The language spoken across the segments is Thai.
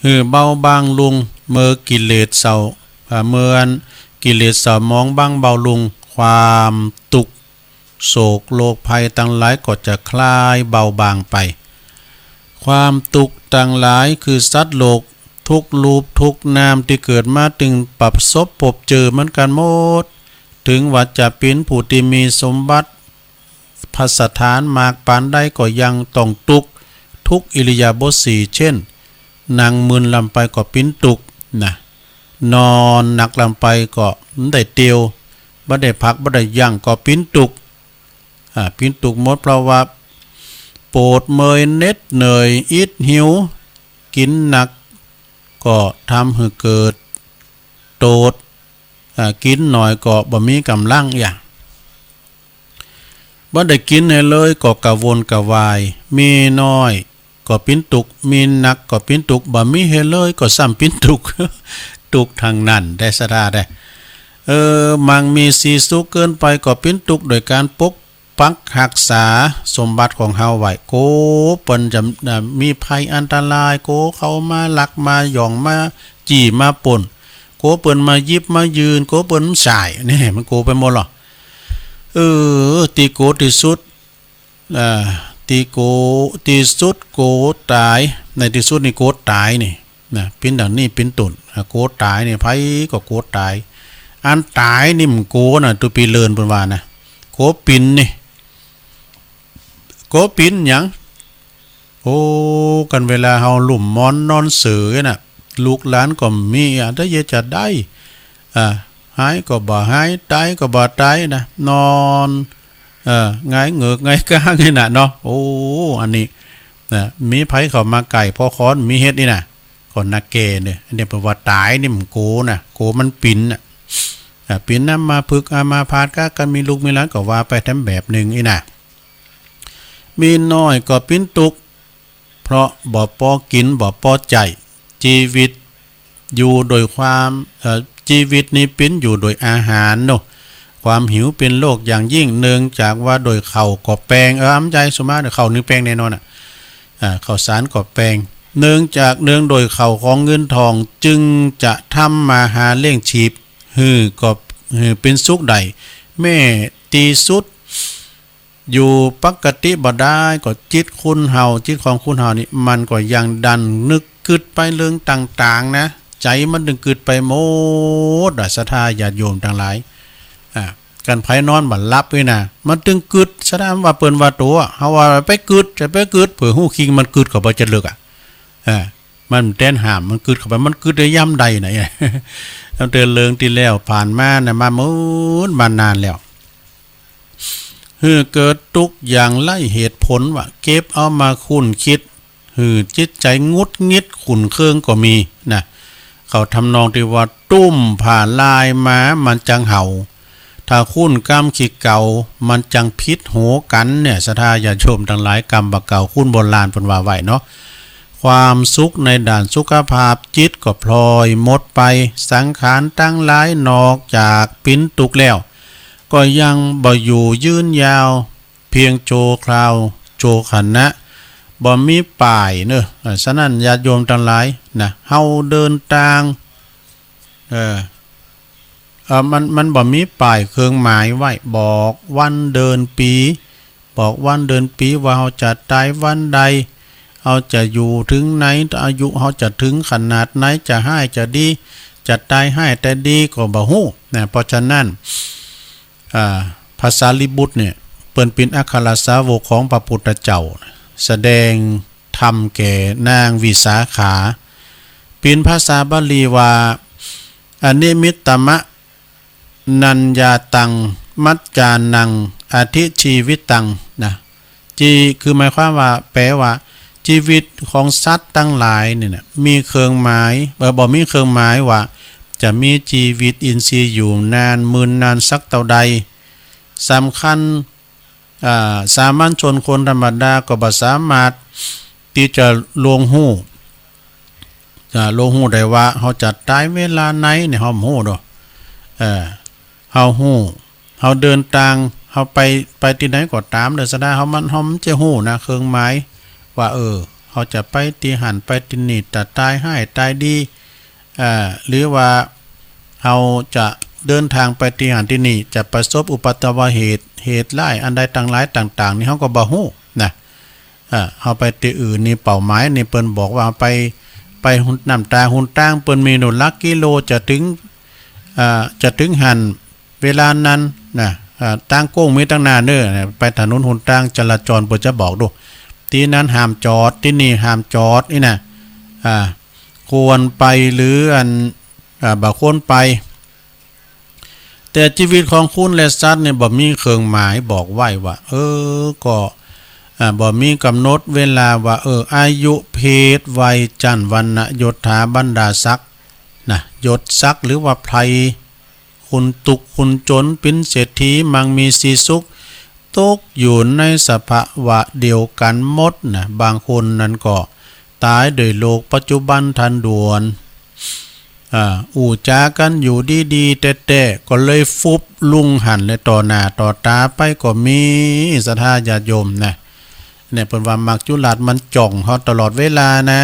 หือเบาบางลุงเมื่อกิเลสเศร้าเมื่อกิเลสเศร้ามองบางเบาลุงความตุกโศกโรคภัยทั้งหลายก็จะคลายเบาบางไปความตุกทั้งหลายคือสัตว์โลกทุกรูปทุกนามที่เกิดมาถึงปรับซบพบเจอเหมือนกันหมดถึงว่าจะเป็นผู้ที่มีสมบัติภัสถานมากปานใดก็ยังต้องตุกทุกอิริยาบถสี่เช่นนั่งมึนลำไปก็ปิ้นตุกนะนอนหนักลำไปก็ได้เตียวบ่ได้พักบ่ได้ยั่งก็ปิ้นตุกปิ้นตุกหมดเพราะว่าโปรดเมยเน็ดเหนื่อยอิดหิวกินหนักก็ทำให้เกิดโตดกินหน่อยก็บ่มีกำลังอย่างบ่ได้กินให้เลยก็กระวนกระวายมีน้อยก็ปิ้นตุกมีหนักก็ปิ้นตุกบ่มีให้เลยก็ซ้ำปิ้นตุก ตุกทางนั้นได้สะดาได้มังมีสีสุขเกินไปก็ปิ้นตุกโดยการปกปักรักษาสมบัติของเฮาไว้โกเปิ้นจะมีภัยอันตรายโกเข้ามาลักมาหย่องมาจี้มาป่นโกเปิ้นมายิบมายืนโกเปิ้นสายนี่มันโกไปหมดหรอตีโกที่สุดตีโกที่สุดโกตายในที่สุดนี่โกตายนี่นะปิ้นดังนี้ปิ้นตุ่นโกตายนี่ไผก็โกตายอันตายนี่มันโกน่ะตุปีเลินเพิ่นว่านะโกปินนี่โกปินหยังโอ้กันเวลาเฮาหลุ่มมอนนอนเสือน่ะลูกหลานก็มีถ้าเยจะได้หายก็บ่หายตายก็บ่ตายนะนอนไงเงือกไงก้างนี่น่ะเนาะโอ้อันนี้มีไผเข้ามาไก่พอค้อนมีเฮ็ดนี่น่ะก่อนนักเกเนี่ยอันนี้แปลว่าตายนี่มันโกน่ะโกมันปินน่ะปินน้ำมาพึกอามาพาดกันมีลูกมีหลานก็ว่าไปทำแบบนึงอีน่ะมีน้อยก็ปิ้นตุกเพราะบ่พอกินบ่พอใจชีวิตอยู่โดยความชีวิตนี้ปิ้นอยู่โดยอาหารเนาะความหิวเป็นโรคอย่างยิ่งเนื่องจากว่าโดยข้าวก็แปลงอ้ำใจสมมาข้าวนึงแปลงแน่นอนข้าวสารก็แปลงเนื่องโดยข้าวของเงินทองจึงจะทำมาหาเลี้ยงชีพก็เป็นสุขใดแม่ตีสุดอยู่ปกติบ่ได้ก็จิตคุณเฮาจิตของคุณเฮานี่มันก็ยังดันนึกกึดไปเรื่องต่างๆนะใจมันดึงกึดไปหมดศรัทธาญาติโยมทั้งหลายกันไผนอนบ่หลับด้วยนะมันตึงกึดแสดงว่าเปิ้นว่าตัวเฮาว่าไปกึดจะไปกึดเผื่อฮู้คิงมันกึดเข้าไปจะเลิกมันแต้นหามมันกึดเข้าไปมันกึดได้ย่ำใดไหนตั้งแต่เลิงที่แล้วผ่านมานะมามุนมานานแล้วเกิดทุกอย่างไล่เหตุผลว่าเก็บเอามาคุ้นคิดจิตใจงุดงิดขุ่นเครื่องก็มีนะเขาทำนองที่ว่าตุ้มผ่าลายมามันจังเห่าถ้าคุ้นกรรมขี้เก่ามันจังพิษโหกันเนี่ยศรัทธาญาติโยมทั้งหลายกรรมบักเก่าคุ้นโบราณเพิ่นว่าไว้เนาะความสุขในด่านสุขภาพจิตก็พลอยหมดไปสังขารตั้งหลายนอกจากปิ้นตุกแล้วก็ยังบ่อยู่ยืนยาวเพียงโจคราวโจขันนะบ่มีป่ายเนอะฉะนั้นญาติโยมทั้งหลายนะเฮาเดินทางมันบ่มีป้ายเครื่องหมายไว้บอกวันเดินปีบอกวันเดินปีว่าเฮาจะตายวันใดเฮาจะอยู่ถึงไหนอายุเฮาจะถึงขนาดไหนจะให้จะดีจะตายให้แต่ดีก็บ่ฮู้นะเพราะฉะนั้นภาษาลิบุตรเนี่ยเปิ้นเป็นอัครสาวกของพระพุทธเจ้าแสดงธรรมแก่นางวิสาขาเป็นภาษาบาลีว่าอนิมิตตมะนัญญาตังมัจจานังอธิชีวิตตังนะจีคือหมายความว่าแปลว่าชีวิตของสัตว์ทั้งหลายเนี่ยมีเครื่องหมายบ่มีเครื่องหมายว่าจะมีชีวิตอินทรีย์อยู่นานหมื่นนานสักเท่าใดสำคัญสามัญชนคนธรรมดาก็บ่สามารถที่จะลงหู้ได้ว่าเฮาจะตายเวลาไหนเนี่ยเฮาฮู้ดอกเฮาฮู้เฮาเดินทางเฮาไปที่ไหนก็ตามเด้อซะนะเฮาจะฮู้นะเครื่องหมายว่าเฮ เขาจะไปตีหันไปตีนิดแต่ตายให้ตายดีหรือว่าเขาจะเดินทางไปตีหันที่นี่จะประสบอุบัติเหตุร้ายอันใดต่างๆนี่เขาก็บ่ฮู้นะเขาไปตีอื่นนี่เป้าหมายนี่เปิ้นบอกว่าไปหุ่นน้ำตาหุ่นตั้งเปิ้นมีหนุนลักกิโลจะถึงหันเวลานั้นนะตั้งโก้งมีตั้งนานเน้อไปถนนหุ่นตั้งจราจรเปิ้นจะบอกดูที่นั้นห้ามจอดที่นี่ห้ามจอดนี่นะควรไปหรือบ่ควรไปแต่ชีวิตของคุณและสัตว์เนี่ยบ่มีเครื่องหมายบอกไว้ว่าก็บ่มีกำหนดเวลาว่าอายุเพศวัยจันทร์วรรณะยศถาบรรดาศักดิ์นะยศศักดิ์หรือว่าไพรคุณตุกคุณจนเป็นเศรษฐีมั่งมีสีสุขตกอยู่ในสภาวะเดียวกันหมดนะบางคนนั้นก็ตายโดยโลกปัจจุบันทันด่วนจากันอยู่ดีๆแต่ก็เลยฟุบลุงหันเลยต่อหน้าต่อตาไปก็มีศรัทธาญาติโยมนะเนี่ยเปิ้นว่ามักจุลาดมันจ่องเฮาตลอดเวลานะ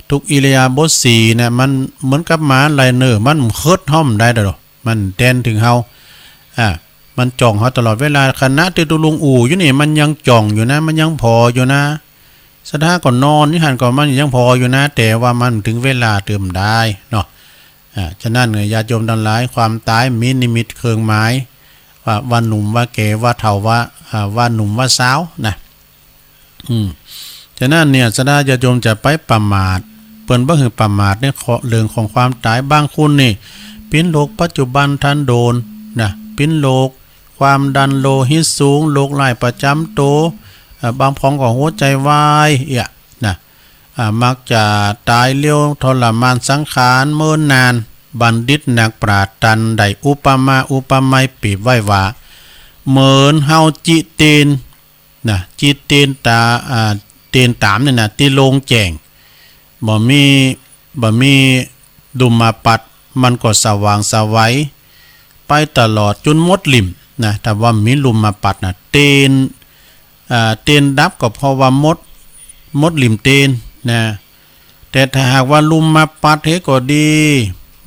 ทุกอิริยาบถสี่เนี่ยมันเหมือนกับหมาไลเนอร์มันเคิดห้อมได้ดอกมันแตนถึงเฮามันจ่องเฮาตลอดเวลาคณะที่ตุลุงอยู่นี่มันยังจ่องอยู่นะมันยังพออยู่นะศรัทธาก่อนนอนนี่หันก่อนมันยังพออยู่นะแต่ว่ามันถึงเวลาเติมได้เนาะฉะนั้นญาติโยมทั้งหลายความตายมีนิมิตเครื่องหมายว่าหนุ่มว่าแก่ว่าเฒ่าว่าหนุ่มว่าสาวนะฉะนั้นเนี่ยศรัทธาญาติโยมจะไปประมาทเปิ้นบ่คือประมาทในเรื่องของความตายบางคนนี่เป็นโรคปัจจุบันทันโดนนะเป็นโรคความดันโลหิตสูงโรคไหลประจำตัวบางพ้องของหัวใจวายนะมักจะตายเร็วทรมานสังขารเมื่อนานบัณฑิตนักปราชญ์ตันได้อุปไมยปีบไว้ว่าเหมือนเฮาจิเตนนะจิเตนเตนตามนี่นะที่โลงแจ้งบ่มีดุมมาปัดมันก็สว่างสวัยไปตลอดจนหมดลิ่มนะแต่ว่ามีลุมมาปัดนะเตนดับก็เพราะว่ามดลิ่มเตนนะแต่ถ้าหากว่าลุมมาปัดก็ดี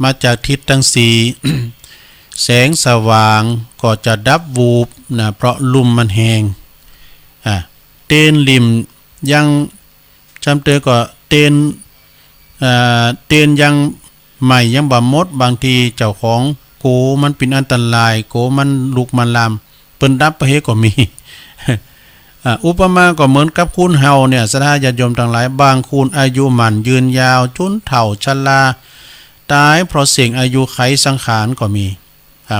มาจากทิศทั้งสี่ แสงสว่างก็จะดับวูบนะเพราะลุมมันแหงเตนลิ่มยังจำเตอก็เตนยังใหม่ยังบ่หมดบางทีเจ้าของโกมันเป็นอันตรายโกมันลุกมันลามเปิ้นดับไปก็มี อุปมาก็เหมือนกับคุณเฮาเนี่ยศรัทธาญาติโยมทั้งหลายบางคุณอายุมันยืนยาวจนเฒ่าชราตายเพราะเสี่ยงอายุไขสังขารก็มี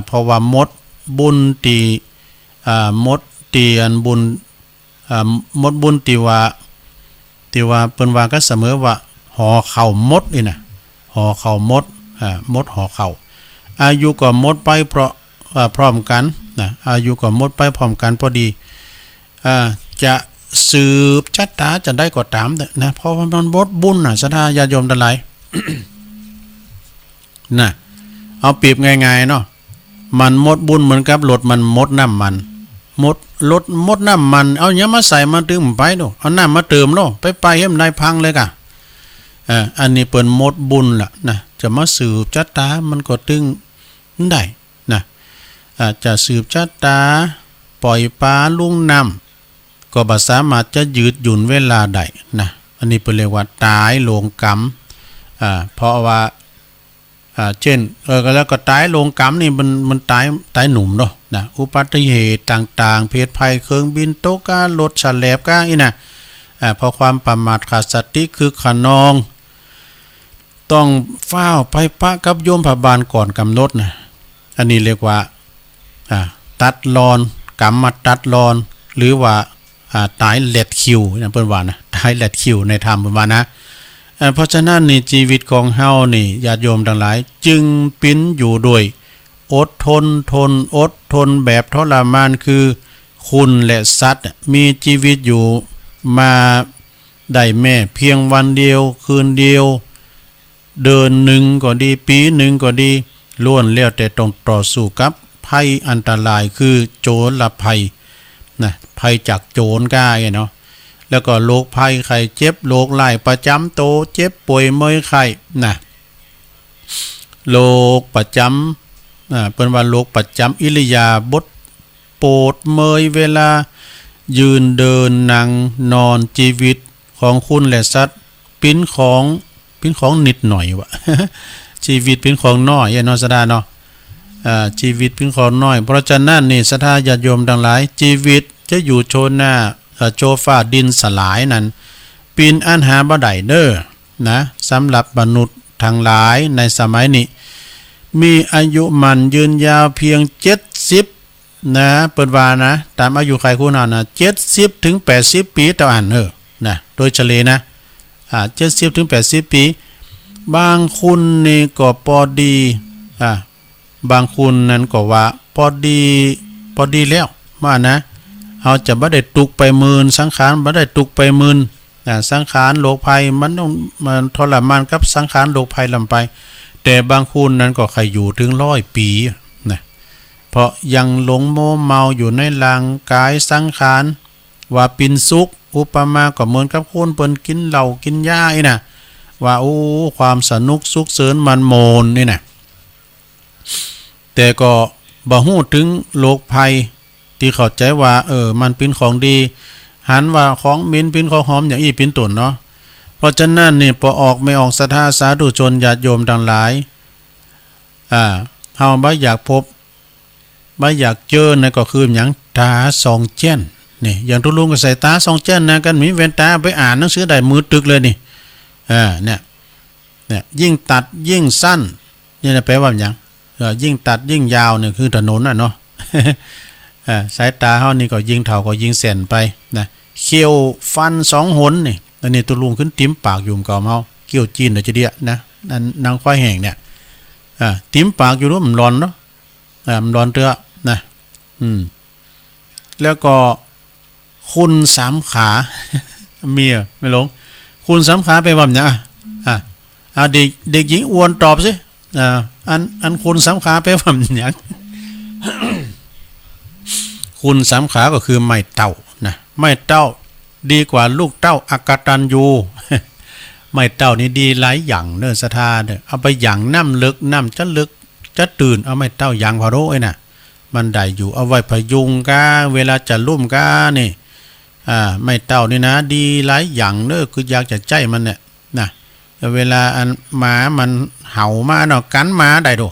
เพราะว่ามดบุญอันบุญมดบุญติว่าเปิ้นว่าก็เสมอว่าห่อเข่ามดนี่นะห่อเข่ามดมดห่อเข่าอายุก็มดไปเพราะพร้อมกันนะอายุก็มดไปพร้อมกันพอดีจะสืบชะตาจะได้ก็ตามนะเพราะมันบดบุญศรัทธาญาติโยมทั้งหลาย นะเอาเปรียบง่ายๆเนาะมันมดบุญเหมือนกับรถมันมดน้ำมันรถมดน้ำมันเอาเนี้ยมาใส่มาเติมไปดูเอาน้ำมาเติมเนาะไปให้มันได้พังเลยกะอันนี้เปิ้นมดบุญล่ะนะจะมาสืบชะตามันก็ตึงได้นะจะสืบชะตาปล่อยปลาลุ่งน้ำก็บ่สามารถจะยืดหยุ่นเวลาได้นะอันนี้เป็นเรียกว่าตายโลงกรรมเพราะว่าเช่นแล้วก็ตายโลงกรรมนี่มันตายหนุ่มเนาะนะอุบัติเหตุต่างๆเพศภัยเครื่องบินตกการรถฉลบก้าอีนะเพราะความประมาทขาดสติคือขนองต้องเฝ้าไปปะกับโยมพบาลก่อนกำหนดนะอันนี้เรียกว่าตัดรอนกรรมมาตัดรอนหรือว่าตายแลดคิวนะเพิ่นว่านะตายแลดคิวในธรรมเพิ่นว่านะเพราะฉะนั้นนี่ชีวิตของเฮานี่ญาติโยมทั้งหลายจึงปิ้นอยู่ด้วยอดทนแบบทรมานคือคุณและสัตว์มีชีวิตอยู่มาได้แม่เพียงวันเดียวคืนเดียวเดือนหนึ่งก็ดีปีหนึ่งก็ดีล้วนแล้วแต่ต้องต่อสู้กับภัยอันตรายคือโจรภัยนะภัยจากโจรก้าเนาะ แล้วก็โรคภัยไข้เจ็บโรคไล่ประจำโตเจ็บป่วยเมื่อยไข้นะโรคประจำเป็นว่าโรคประจำอิริยาบถปวดเมื่อยเวลายืนเดินนั่งนอนชีวิตของคุณและสัตว์ปิ้นของนิดหน่อยวะ ชีวิตเป็นของน้อยเนาะสดาเนาะชีวิตเป็นของน้อยเพราะฉะนั้นนี่ศรัทธาญาติโยมทั้งหลายชีวิตจะอยู่โชนหน้าโจฟ้าดินสลายนั้นปีนอันหาบ่ได้เด้อนะสำหรับมนุษย์ทั้งหลายในสมัยนี้มีอายุมันยืนยาวเพียง70นะเปิดว่านะตามอายุใครคู่นั้นนะ70ถึง80ปีต่ออันนะโดยเฉลี่ยนะ70ถึง80ปีบางคุณนี่ก็พอดีบางคุณนั้นก็ว่าพอดีแล้วว่านะเอาจะบ่ได้ตุกไปหมื่นสังขารบ่ได้ตุกไปหมื่นสังขารโรคภัยมันต้องมันทรมานกับสังขารโรคภัยลำไปแต่บางคุณนั้นก็ใครอยู่ถึง100 ปีนะเพราะยังหลงโมเมาอยู่ในร่างกายสังขารว่าปินสุขอุปมาก็เหมือนกับคนเปิ้นกินเหล้ากินยานะว่าโอ้ความสนุกสุขเสริญมันโมนนี่นะแต่ก็บ่ฮู้ถึงโรคภัยที่เข้าใจว่ามันเป็นของดีหันว่าของเหม็นเป็นของหอมอย่างอีเป็นต้นเนาะเพราะฉะนั้นนี่พอออกไม่ออกศรัทธาสาธุชนญาติโยมทั้งหลายเฮาบ่อยากพบบ่อยากเจอนั่นก็คือหยังตาสองแจ้นนี่อย่างทุลุงก็ใส่ตาสองแจ้นนะกันมีแว่นตาไปอ่านหนังสือได้มือตึกเลยนี่เนี่ยยิ่งตัดยิ่งสั้นนี่แปลว่าหยังยิ่งตัดยิ่งยาวเนี่ยคือถนนน่ะเนาะ สายตาเฮานี่ก็ยิ่งเท่าก็ยิ่งแสนไปนะเขี้ยวฟัน2 หนนี่อันนี้ตุลุงขึ้นติ้มปากอยู่กับเฮาเขี้ยวจีนน่ะจะเดียนะนั่นนางควายแห้งเนี่ยติ้มปากอยู่รู้มันร้อนเนาะมันร้อนเตื้อนะแล้วก็คุณ3 ขา เมียไม่หลงคุณ3 ขาไปว่าหยังเด็กหญิงอ้วนตอบสิอันคุณ3 ขาไปว่าหยัง คุณ3 ขาก็คือไม่เต้านะไม่เต้าดีกว่าลูกเต้าอกตัญญู ไม่เต้านี่ดีหลายอย่างเด้อศรัทธาเด้อเอาไปอย่างน้ำลึกน้ำจะลึกจะตื่นเอาไม่เต้าอย่างพอรู้ไอ้น่ะมันได้อยู่เอาไว้พยุงกาเวลาจะลุ่มกานี่ไม่เต้านี่นะดีหลายอย่างเด้อคืออยากจะใจมันเนี่ยนะเวลาอันหมามันเห่ามาเนาะกันหมาได้ดู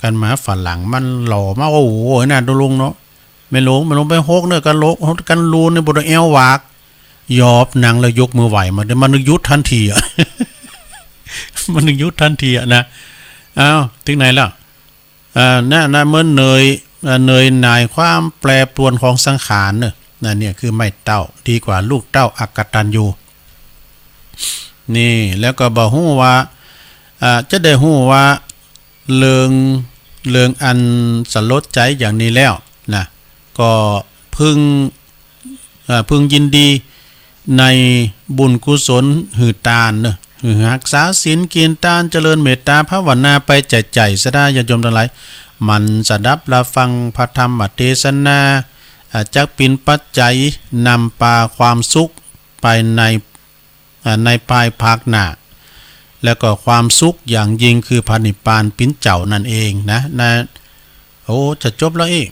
กันหมาฝรั่งมันหล่อมากโอ้โหน่ะดูลุงเนาะไม่ลงมันลงไปโฮกเนอะกันโลกกันรูนในบนเอววากยอบนางแล้วยกมือไหวมาเดี๋ยวมันนึกยุดทันทีมันนึกยุดทันทีนะถึงไหนแล้วน่ะเมื่อเนยนายความแปรปรวนของสังขารเนี่ยคือไม่เต้าดีกว่าลูกเต้าอกตัญญูนี่แล้วก็บ่ฮู้ว่าจะได้ฮู้ว่าเรื่องอันสลดใจอย่างนี้แล้วนะก็พึงยินดีในบุญกุศลหือตานหือรักษาศีลกินทานเจริญเมตตาภาวนาไปใจศรัทธาญาติโยมทั้งหลายมันสดับรับฟังพระธรรมเทศนาจักเป็นปัจจัยนำพาความสุขไปในภายภาคหน้าแล้วก็ความสุขอย่างยิ่งคือพระนิพพานปิ้นเจ้านั่นเองนะจะจบแล้วอีก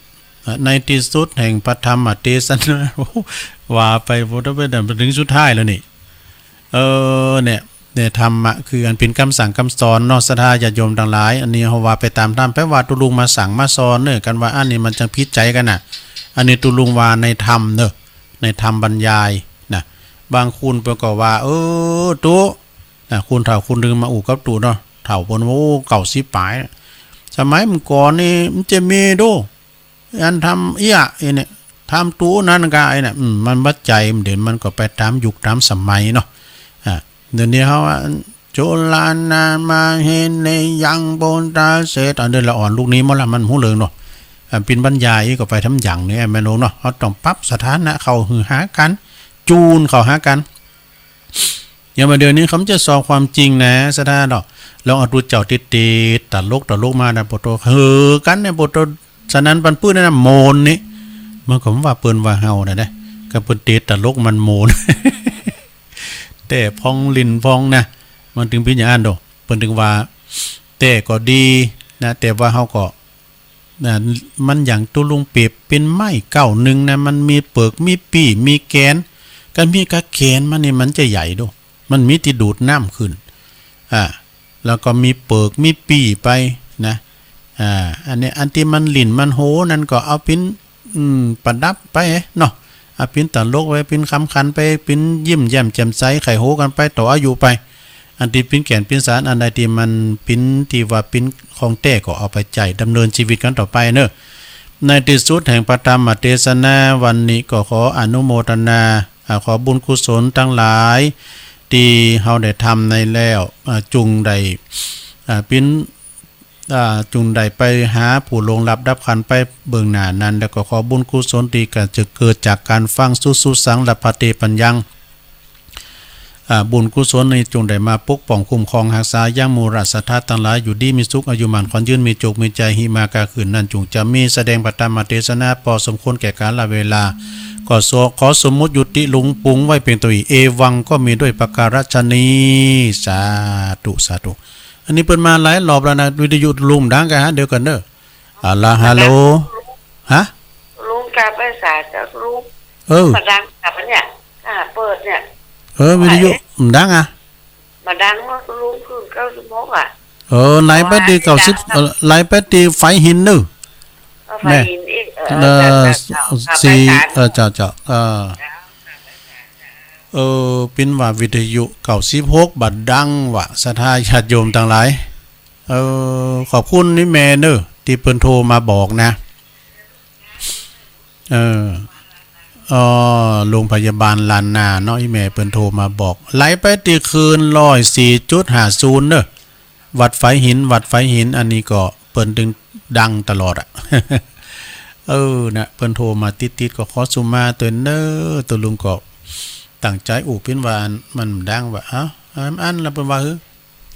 ในที่สุดแห่งพระธรรมเทศนาว่าไปพุทธเจ้าถึงสุดท้ายแล้วนี่เนี่ยธรรมะคืออันเป็นคำสั่งคำสอนเนาะศรัทธาญาติโยมทั้งหลายอันนี้เฮาว่าไปตามธรรมแปลว่าตุลุงมาสั่งมาสอนกันว่าอันนี้มันจังพิจใจกันน่ะอันนี้ตุลุงว่าในธรรมในธรรมบรรยายนะบางคุณเพิ่นก็ว่าตุคุณเฒ่าคุณดึงมาอู่กับตู่เนาะเฒ่าเพิ่นเก่า10 ปลายสมัยมันก่อนนี่มันจะมีดูอันทำเนี่ยทำตู้นั้นก็เนี่ยมันบัดใจเดี๋ยวมันก็ไปตามยุคตามสมัยเนาะเดี๋ยวนี้เขาโจลานามาเห็นในยังบนตาเสตอันเดินละอ่อนลูกนี้มันละมันหูเลิงเนาะเป็นบรรยายก็ไปทำอย่างนี้แม่นเนาะเขาต้องปรับสถานะเขาหือหากันจูนเขาหากันอย่างมาเดี๋ยวนี้เขาจะสอนความจริงนะสถานะลองเอาดูเจ้าติดตัดโลกมานะปโตกันเนี่ยปโตฉะนั้นปันปื้นนะโมนนี่มันก็ว่าเปิ้นว่าเฮานะก กับเปิ้นเตตลกมันโมน แต่พองลินพองนะมันถึงเป็นอย่างนั้นดอกเปิ้นถึงว่าแต่ก็ดีนะแต่ว่าเฮาก็นะมันอย่างตุลุงเปรียบเป็นไม้เก้าหนึ่งนะมันมีเปลือกมีปี่มีแกนกันมีกะแกนมันนี่มันจะใหญ่ดูมันมีที่ดูดน้ำขึ้นแล้วก็มีเปลือกมีปี่ไปนะอันนี้อันที่มันหลิ่นมันโหนั่นก็เอาปิ้นประดับไปเนาะเอาปิ้นตลกไว้ปิ้นคำคันไปปิ้นยิ้มแย้มแจ่มใสไข่โหกันไปต่ออายุไปอันที่ปิ้นแก่นปิ้นสารอันใดที่มันปิ้นที่ว่าปิ้นของแต้ก็เอาไปใจดำเนินชีวิตกันต่อไปเนอะในที่สุดแห่งพระธรรมเทศนาวันนี้ก็ขออนุโมทนาขอบุญกุศลทั้งหลายที่เฮาได้ทำในแล้วจุงใดปิ้นจุงใดไปหาผู้ลงรับดับขันไปเบื้องหน้านั้นแล้วก็ขอบุญกุศลที่จะเกิดจากการฟังสุสังและปฏิปัญญังบุญกุศลในจงได้มาปกป้องคุ้มครองรักษาย่างมูรัสธาทั้งหลายอยู่ดีมีสุขอายุมันขวัญยืนมีจุกมีใจหิมากาขืนนั่นจงจะมีแสดงปฐมเทศนาพอสมควรแก่กาลเวลาก็ขอสมมุติยุติลุงปุงไว้เพียงตัวเอวังก็มีด้วยประการฉนี้สาธุสาธุอันนี้เปิ้นมาหลายรอบแล้วนะวิทยุลุงดังกันฮะเดี๋ยวกันเด้อฮัลโหลฮะลุงกาไปสาจากลุงมาดังกับเนี่ยเปิดเนี่ยวิทยุดังมาดังว่าลุงคืน96ไหลไปตี90ไหลไปตีไฟหินนึไฟหินอีกสี่เจ้าเป็นว่าวิทยุ96บัดดังว่าศรัทธาญาติโยมทั้งหลายขอบคุณนี่แม่เนอะที่เพิ่นโทรมาบอกนะโรงพยาบาลลานนาเนาะอีแม่เปิ้นโทรมาบอกไหลไปตีคืน104.50เด้อวัดไฟหินอันนี้ก็เปิ้นดึงดังตลอดนะเปิ้นโทรมาติดก็ขอสุมาตัวเน้อตัวลุงก็ตั้งใจเป็นว่ามันดังว่าอันแล้วเปิ้นว่า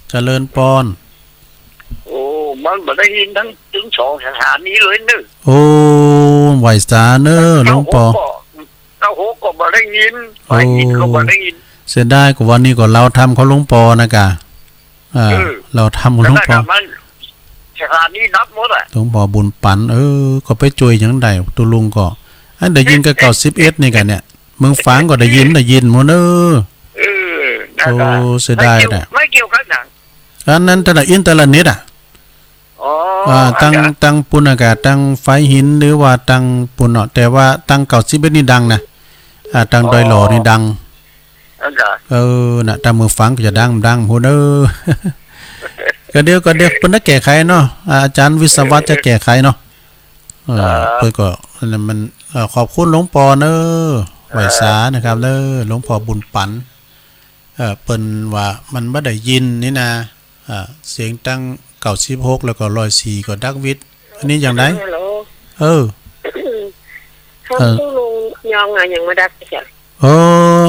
เจริญปอนมันบ่ได้ยินทั้งถึง2สถานีเลยเน้อไหวสาเน้อหลวงปอ96ก็บ่ได้ยินไฟหินก็บ่ได้ยินเสียดายกว่าวันนี้ก็เราทำเขาหลวงปอนะกะเราทำหลวงปอสถานีนับหมดหลวงปอบุญปันก็ไปช่วยจังได๋ตุลุงก็ได้ยินก็91นี่กันเนี่ยเมืองฝางก็ได้ยินหมดเสียดายน่ะไม่เกี่ยวกันน่ะอันนั้นแต่ละเน็ตตั้งปุณอากาศตั้งไฟหินหรือว่าตั้งปุณแต่ว่าตั้ง91นี่ดังนะตั้งดอยหล่อนี่ดังน่ะตั้งเมืองฝางก็จะดังโหก็เดี๋ยวเพิ่นจะแก้ไขเนาะอาจารย์วิศวัตจะแก้ไขเนาะเพิ่นก็มันขอบคุณหลวงปอเด้อไหวสานะครับเด้อหลวงพ่อบุญปันเปิ้นว่ามันบ่ได้ยินนี่นะเสียงตั้ง96แล้วก็104ก็ดักวิทย์อันนี้อย่างไรเขาลุงยองอย่างมาดักจ้ะ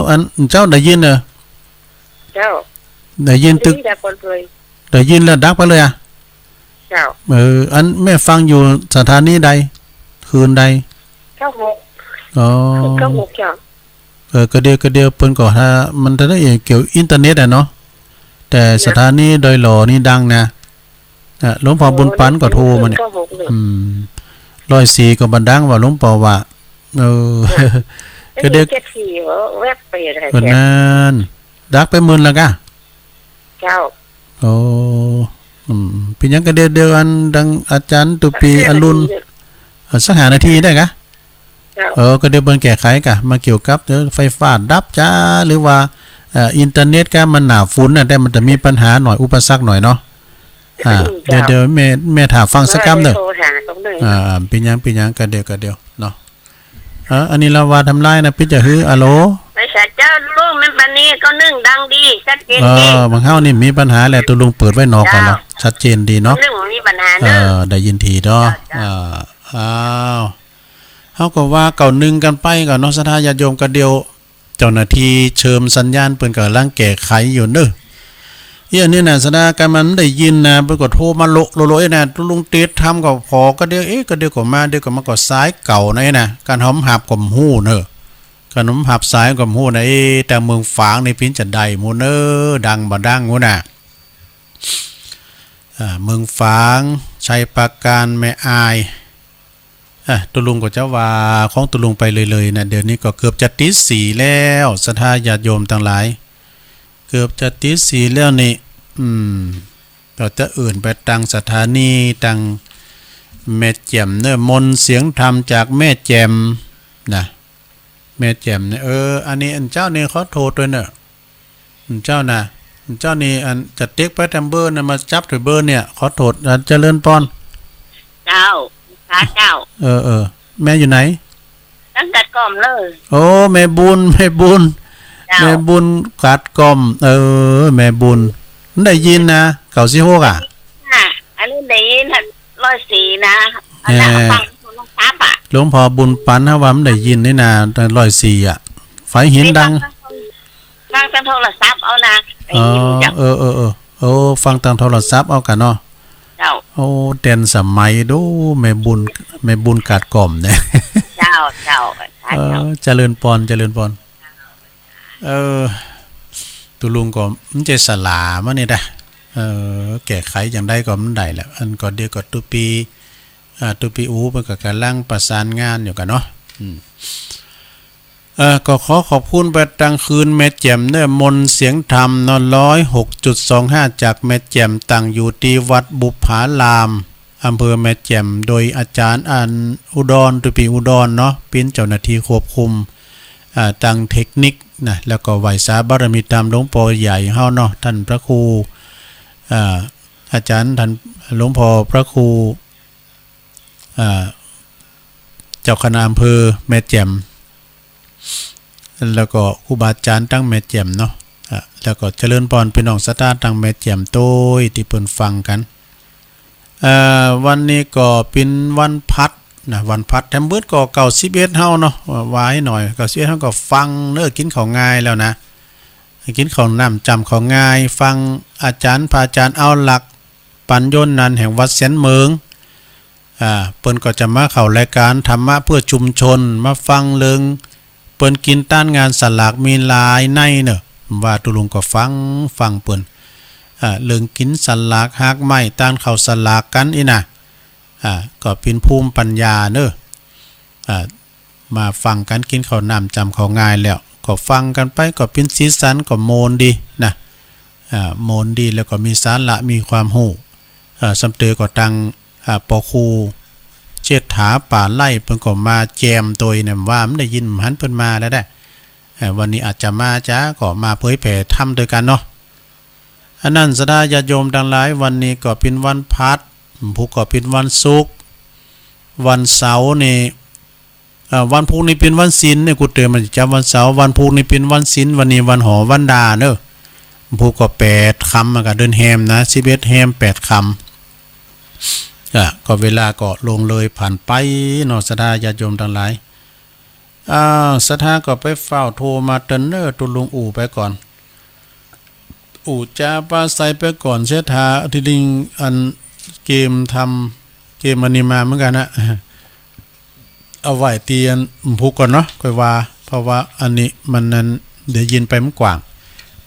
อันเจ้าได้ยินเหรอเจ้าได้ยินตึกได้ยินแล้วดักไปเลยเจ้าอันแม่ฟังอยู่สถานีใดคืนใด9696จ้ะก็เดียวเพิ่นก็ถ้ามันจะได้เกี่ยวอินเทอร์เน็ตเนาะแต่สถานีดอยหล่อนี่ดังนะหลวงพ่อบุญปันก็โทรมาเนี่ย104ก็บันดังว่าหลวงพ่อว่าก็เด็ก74แวบไปอะไรคนนั้นดักไป10,000แล้วกะเจ้าเป็นยังก็เดียวกันดังอาจารย์ตุปีอรุณสัก5นาทีได้กะก็เดี๋ยวเบิ่งแก้ไขกะมาเกี่ยวกับไฟฟ้าดับจ้าหรือว่าอินเทอร์เน็ตก็มันหนาฝุ่นน่ะแต่มันจะมีปัญหาหน่อยอุปสรรคหน่อยเนาะเดี๋ยวแม่ถามฟังสักคำเด้อเป็นยังก็เดี๋ยวเนาะอันนี้เราว่าทำลายนะพี่จะฮื้ออะโหลไม่ใช่เจ้าลุงมันปานนี้ก็นึ่งดังดีชัดเจนดีบางเฮานี่มีปัญหาแหละตัวลุงเปิดไว้นอกก่อนเนาะชัดเจนดีเนาะเรื่องมีปัญหาเด้อได้ยินทีเนาะเฮาก็ว่าเก่านึงกันไปก่อนเนาะศรัทธาญาติโยมก็เดียวเจ้าหน้าที่เชิญสัญญาณเปิ้นก็ร่างแก้ไขอยู่เด้ออันนี้น่ะสถานการณ์มันได้ยินนะเปิ้นก็โทรมาโลๆน่ะลุงเตดทำก็พอก็เดี๋ยวก็มาก็ซ้ายเก่านะการหอมหับก็ฮู้เด้อ ขนมหับสายกับหูนะแต่เมืองฝางในพินจะได้หมูเนอดังบ่ดังหูน่ะเมืองฝางชัยปราการแม่อายตุลุงก็จะว่าของตุลุงไปเลยนะเดี๋ยวนี้ก็เกือบจะตีสี่แล้วศรัทธาญาติโยมทั้งหลายเกือบจะตีสี่แล้วนี่ก็จะอื่นไปตังสถานีตังแม่แจ่มเนื้อมนเสียงธรรมจากแม่แจ่มนะแม่แจ่มเนี่ยอันนี้อันเจ้านี่เขาโทรด้วยเนอะอันเจ้านะอันเจ้านี่อันจะเต็กไปทำเบอร์นะมาจับถือเบอร์เนี่ยขอโทษเจริญพรเจ้าพระเจ้าแม่อยู่ไหนตั้งกัดกล่อมเลยโอ้แม่บุญแม่บุญกัดกล่อมแม่บุญได้ยินนะเก่าสิโฮกอันนี้ได้ยิน104นะอันนั้นฟังโทรศัพท์หลวงพ่อบุญปันฮะว่ามันได้ยินนี่นะ104ไฟหินดังฟังทางโทรศัพท์เอานะฟังทางโทรศัพท์เอากันเนาะเจ้าโอ้เด่นสมัยดูแม่บุญกัดกล่อมเนี่ยเจ้าเจริญพรตุลุงก็มันจะสลามานี่ได้แก้ไขอย่างใดก็มันได้แหละอันก็เดียวก็ตุปีมันก็กำลังประสานงานอยู่กันเนาะก็ขอบคุณไปตังคืนแม่แจ่มเนื้อมนเสียงธรรมน106.25จากแม่แจ่มตั้งอยู่ที่วัดบุพารามอำเภอแม่แจ่มโดยอาจารย์อันอุดรตุปีอุดรเนาะเป็นเจ้าหน้าที่ควบคุมตั้งเทคนิคนะแล้วก็ไหวสาบารมีธรรมหลวงพ่อใหญ่เฮาเนาะท่านพระครูอาจารย์ท่านหลวงพ่อพระครูเจ้าคณะอำเภอแม่แจ่มแล้วก็ครูบาอาจารย์ตั้งแม่แจ่มเนาะแล้วก็เจริญพรพี่น้องศรัทธาตั้งแม่แจ่มโต้ยที่เพิ่นฟังกันวันนี้ก็เป็นวันพัดนะวันพัดแถมเบิดก็91เฮาเนาะว่าให้หน่อย91เฮาก็ฟังกินข้าวง่ายแล้วนะกินข้าวน้ำจำข้าวง่ายฟังอาจารย์พระอาจารย์เอาหลักปัญญนนันแห่งวัดเสียนเมืองเปิ้นก็จะมาเข้ารายการธรรมะเพื่อชุมชนมาฟังเรื่องเปิ้นกินต้านงานสลากมีลายในเนอะว่าตุลุงก็ฟังเปิ้นเรื่องกินสลากหากไม้ต้านเข้าสลากกันอีน่ะก็เป็นภูมิปัญญาเนอะมาฟังกันกินข้าวน้ำจำข้าวง่ายแล้วก็ฟังกันไปก็เป็นสีสันก็โมนดีนะโมนดีแล้วก็มีสาระมีความรู้สำเตอก็ตั้งปอคูเชิดถาป่าไล่เพิ่นก็มาแจมตัวเนี่ยว่ามันได้ยินหันเพิ่นมาแล้วได้วันนี้อาจจะมาจ้าก็มาเผยแผ่ธรรมด้วยกันเนาะอันนั้นศรัทธาญาติโยมทั้งหลายวันนี้ก็เป็นวันพัดผู้ก็เป็นวันศุกร์วันเสาร์นี่วันพุธนี่เป็นวันศีลเนี่ยกูเตือนมันจะวันเสาร์วันพุธนี่เป็นวันศีลวันนี้วันหอวันดาเนอะผู้ก็8 ค่ำมันก็เดินแฮมนะ11แฮม8 ค่ำก็เวลาก็ลงเลยผ่านไปเนาะศรัทธาญาติโยมทั้งหลายศรัทธาก็ไปเฝ้าโทรมาเตือนเนอตุลุงอู่ไปก่อนอู่จะปาใส่ไปก่อนเสียทาที่ดิงอันเกมอันนี้มาเหมือนกันนะเอาไว้เตียนผูกก่อนเนาะค่อยว่าเพราะว่าอันนี้มันนั้นเดี๋ยวยินไปมันกว้าง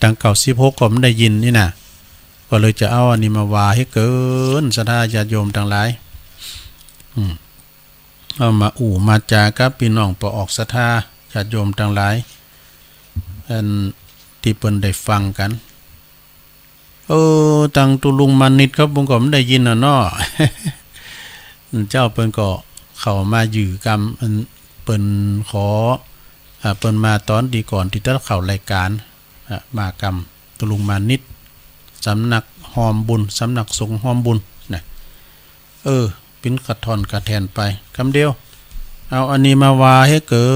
ดัง96ก็มันได้ยินนี่นะก็เลยจะเอาอันนี้มาว่าให้เกินศรัทธาญาติโยมทั้งหลายเอามาอู่มาจากับพี่น้องประออกศรัทธาญาติโยมทั้งหลายอันที่เพิ่นได้ฟังกันตังตุลุงมานิดครับบุญก็ไม่ได้ยินเนาะ เจ้าเปิ้นก็เข้ามาอยู่กรรมเปิ้นขอเปิ้นมาตอนดีก่อนที่จะเข้ารายการมากรรมตุลุงมานิดสำนักหอมบุญสำนักสงฆ์หอมบุญนะเป็นกระทอนกระแทนไปคำเดียวเอาอันนี้มาว่าให้เกิ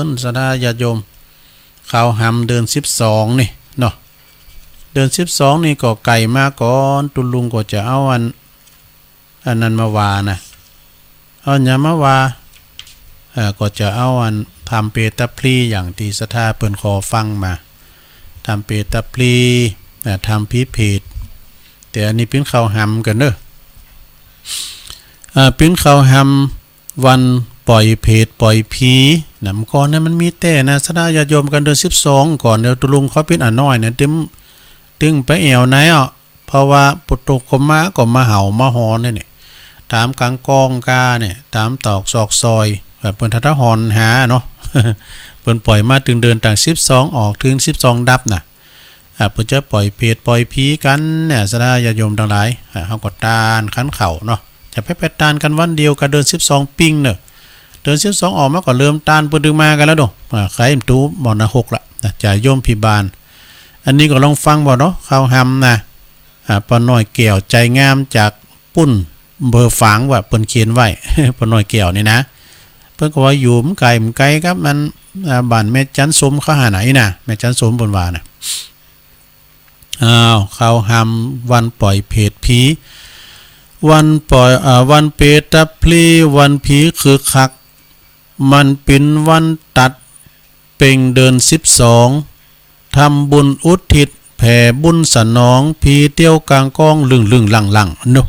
นศรัทธาญาติโยมข่าวหำเดือน12นี่เนาะเดือน12นี่ก็ไก่มาก่อนตุลุงก็จะเอาอันนั้นมาว่านะเอาอย่ามาว่าก็จะเอาอันทำเปตพลีอย่างที่ศรัทธาเปิ้นขอฟังมาทำเปตพลีทำพิเพศแต่อันนี้เป็นข้าวหำกันเด้อเป็นข้าวหำวันปล่อยเพศปล่อยผี นะมันก่อนเนี่ยมันมีแต่นะสดาญาติโยมกันเดือน12ก่อนเดี๋ยวตุลุงเขาเป็นน้อยเนี่ยตึงไปแอวไหนอ่ะเพราะว่าปุตตกมาก็มาเห่ามาหอนเนี่ยตามกลางกองกาเนี่ยตามตอกซอกซอยแบบเปิ้นทัตหอนหาเนาะ เปิ้นปล่อยมาถึงเดือนต่าง12ออกถึง12ดับน่ะเปิ้นจะปล่อยเพจปล่อยผีกันเนี่ยสดาญาติโยมทั้งหลายเฮาก็ตานขันเข่าเนาะจะไปตานกันวันเดียวกับเดือน12ปิ้งเนาะเดือน12ออกมาก็เริ่มตานเปิ้นดึงมากันแล้วดอกใครมตูบ่นะ6ละจ่ายโยมพิบาลอันนี้ก็ลองฟังบ่เนาะข้าวหำนะปอน้อยแก้วใจงามจากปุ้นเบอร์ฝางว่าเปิ้นเขียนไว้ ปอน้อยแก้วนี่นะเพิ่นก็ว่าอยู่มไกลครับมันบ้านแม่จันสมเขาหาไหนนะแม่จันสมเพิ่นว่านะข้าวหำวันปล่อยเพจผีวันปล่อยวันเปตะพลีวันผีคือคักมันเป็นวันตัดเป่งเดิน12ทำบุญอุทิศแผ่บุญสนองผีเตี้ยวกลางกองลึงหลังเนาะ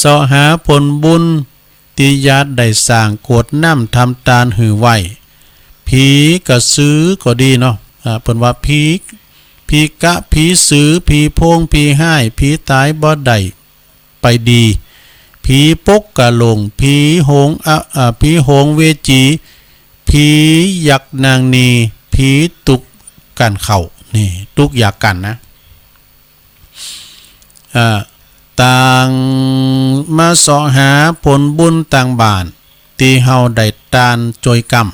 สอหาผลบุญติญาติได้สร้างกวดน้ำทำตาลหือไว้ผีกระซื้อก็ดีเนาะเพิ่นว่าผีกะผีซื้อผีโพงผีห้ายผีตายบ่ได้ไปดีผีปกกะลงผีโหงผีโหงเวจีผียักนางนีผีตุกกันเข่านี่ตุกอยากกันนะต่างมาเสาะหาผลบุญต่างบ้านตีเฮาได้ตานจอยกรรม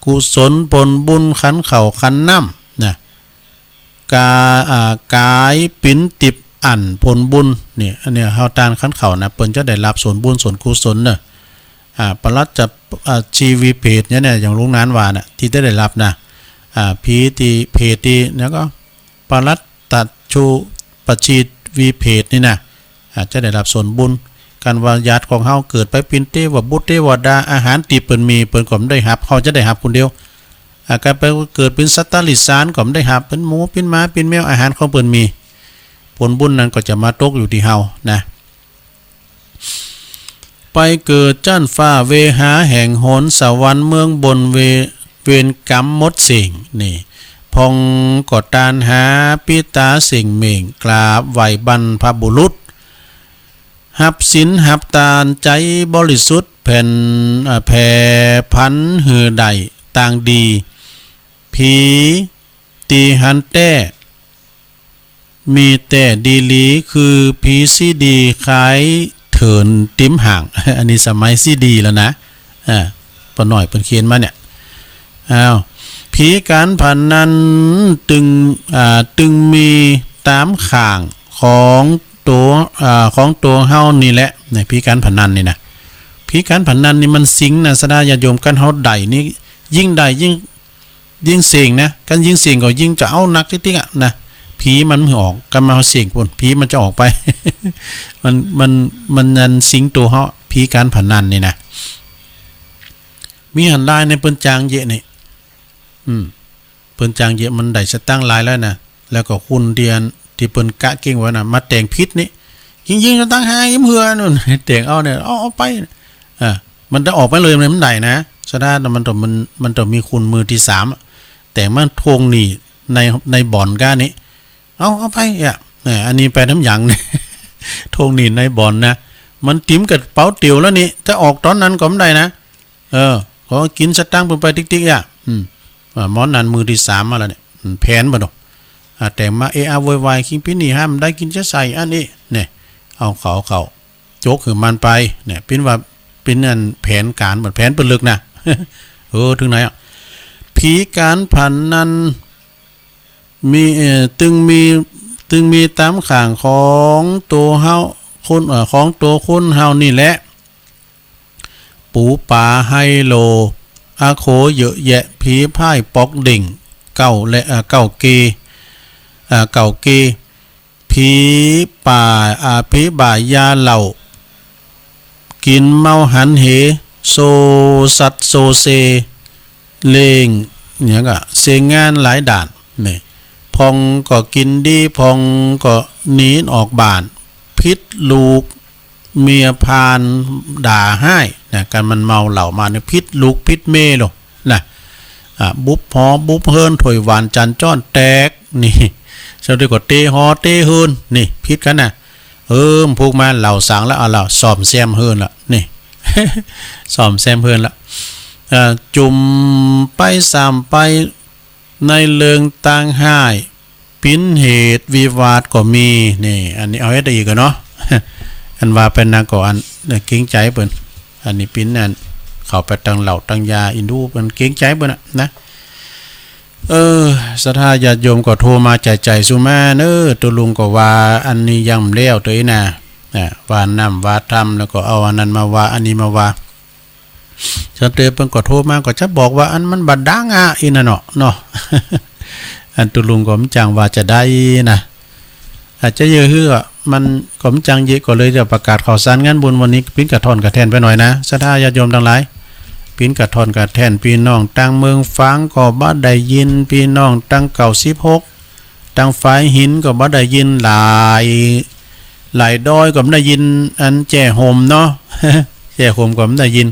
กุศลผลบุญขันเข่าขันน้ำนะกายปิ้นติบอันผลบุญนี่อันเนี้ยเฮาตานขันเข่านะเปิ้นจะได้รับส่วนบุญส่วนกุศลเนอะปรัดจะชีวีเพจเนี่ยอย่างลุงนานว่าน่ะที่ได้รับนะพีตีเพจตีแล้วก็ปรัดตัดชูปชีวีเพจนี่นะจะได้รับส่วนบุญการว่าญาติของเฮาเกิดไปปินเตว่าบุตรเตวดาอาหารตีเปิ้นมีเปิ้นก็ได้รับเฮาจะได้รับคนเดียวการไปเกิดเป็นสัตว์ลิสานก็ได้รับเป็นหมูเป็นม้าเป็นแมวอาหารของเปิ้นมีผลบุญนั้นก็จะมาตกอยู่ที่เฮานะไปเกิดจั้นฟ้าเวหาแห่งโหนสวรรค์เมืองบนเวรกรรมมดสิ่งนี่พองกอดตานหาปิตาสิ่งเม่งกราบไหวบรรพบุรุษหับศีลหับตาลใจบริสุทธิ์แผ่พันหือใดต่างดีผีตีหันแต้มีแต่ดีลีคือผีซีดีขายเถินติ้มห่าง อันนี้สมัยซีดีแล้วนะปหน่อยเพิ่นเขียนมาเนี่ยผีการพนันตึงมีตามข่างของตัวเฮานี่แหละในผีการพนันนี่นะผีการพนันนี่มันสิงนะสดาญาโยมกันเฮาใดนี่ยิ่งใดยิ่งเสียงนะกันยิ่งเสียงก็ยิ่งจะเอานักติ๊กๆนะผีมันไม่ออกกันมาเสียงพุ่นผีมันจะออกไป มันนันสิงตัวเฮาผีการพนันนี่นะมีหันลายในเปิ้นจางเยอะนี่เปิ้นจางเยอะมันได้สตั้งลายแล้วนะแล้วก็คุณเดียนที่เปิ้นกะเก่งไว้น่ะมาแต่งพิษนี่ยิงๆสตั้งหายิ้มเหือนู่นแต่งเอาเนี่ยเอาไปมันจะออกไปเลยมันได้นะสดามันต้องมีคุณมือที่3แต่มันทวงหนี้ในบ่อนก้านี้เอาไปอันนี้ไปน้ำหยังเนี่ยทวงหนี้ในบ่อนนะมันติ้มกับเป๋าเตี๋ยวแล้วนี่จะออกตอนนั้นก็ไม่ได้นะขอกินสตั้งไปติ๊กๆมอนนั้นมือที่3มาแล้วเนี่ยแผนบ่ดอกแต่มาโวยวายคิงพี่นี่ห้ามได้กินจะใส่อันนี้เนี่ยเอาเขาโจกคือมันไปเนี่ยเป็นอันแผนการแผนเปิดลึกนะ ถึงไหนผีการพันนั้นมีตึงมีตามข่างของตัวเฮาคนของตัวคนเฮานี่แหละปูป่าไฮโลอาโคเยอะแยะผีพ่ายปอกดิ่งเก่าและเก่าเกผีป่าผีบ่ายยาเหล่ากินเมาหันเหโซสัตโซเซเลงเนี่ยก็เสียงานหลายด่านนี่พองก็กินดีพองก็หนีออกบ้านพิษลูก เมียพานด่าให้นะการมันเมาเหล่ามาเนี่ยพิษลูกพิษเมหรอนะบุบหอบุบเฮินถอยหวานจันจ้อนแตกนี่เสด็จก็เตหอเตเฮินนี่พิษกันนะพวกมาเหล่าสางแล้วเอาเหล่าสอมแซมเฮินละนี่ สอมแซมเฮินละจุ่มไปสามไปในเลืองต่างห้ายปิ้นเหตุวิวาทก็มีนี่อันนี้เอาให้ได้อีกเนาะ อันว่าเป็นนางก่อนเก่งใจเปิ้นอันนี้ปิ้นนั่นเข้าไปตังเหล่าตังยาอินดูเปิ้นเก่งใจเปิ้นนะศรัทธาญาติโยมก็โทรมาใจสุมาตัวลุงก็ว่าอันนี้ยังเลี้ยวตัวนี้นะว่าน้ำว่าธรรมแล้วก็เอาอันนั้นมาว่าอันนี้มาว่าฉันเตเปิ้นก็โทรมาก็จะบอกว่าอันมันบัดดังอีนั่นเนาะ อันตัวลุงก็มจังว่าจะได้นะอาจจะเยอะฮื้อมันก็มจังเยอะก็เลยจะประกาศข่าวสารงานบุญวันนี้ปิ้นกระท่อนกระแทนไปหน่อยนะศรัทธาญาติโยมทั้งหลายปิ้นกระท่อนกระแทนพี่น้องตั้งเมืองฟังก็บ่ได้ยินพี่น้องตั้งเก่า16ตั้งฝ่ายหินก็บ่ได้ยินหลายดอยก็บ่ได้ยินอันแจ้โฮมเนาะ แจ้โฮมก็บ่ได้ยิน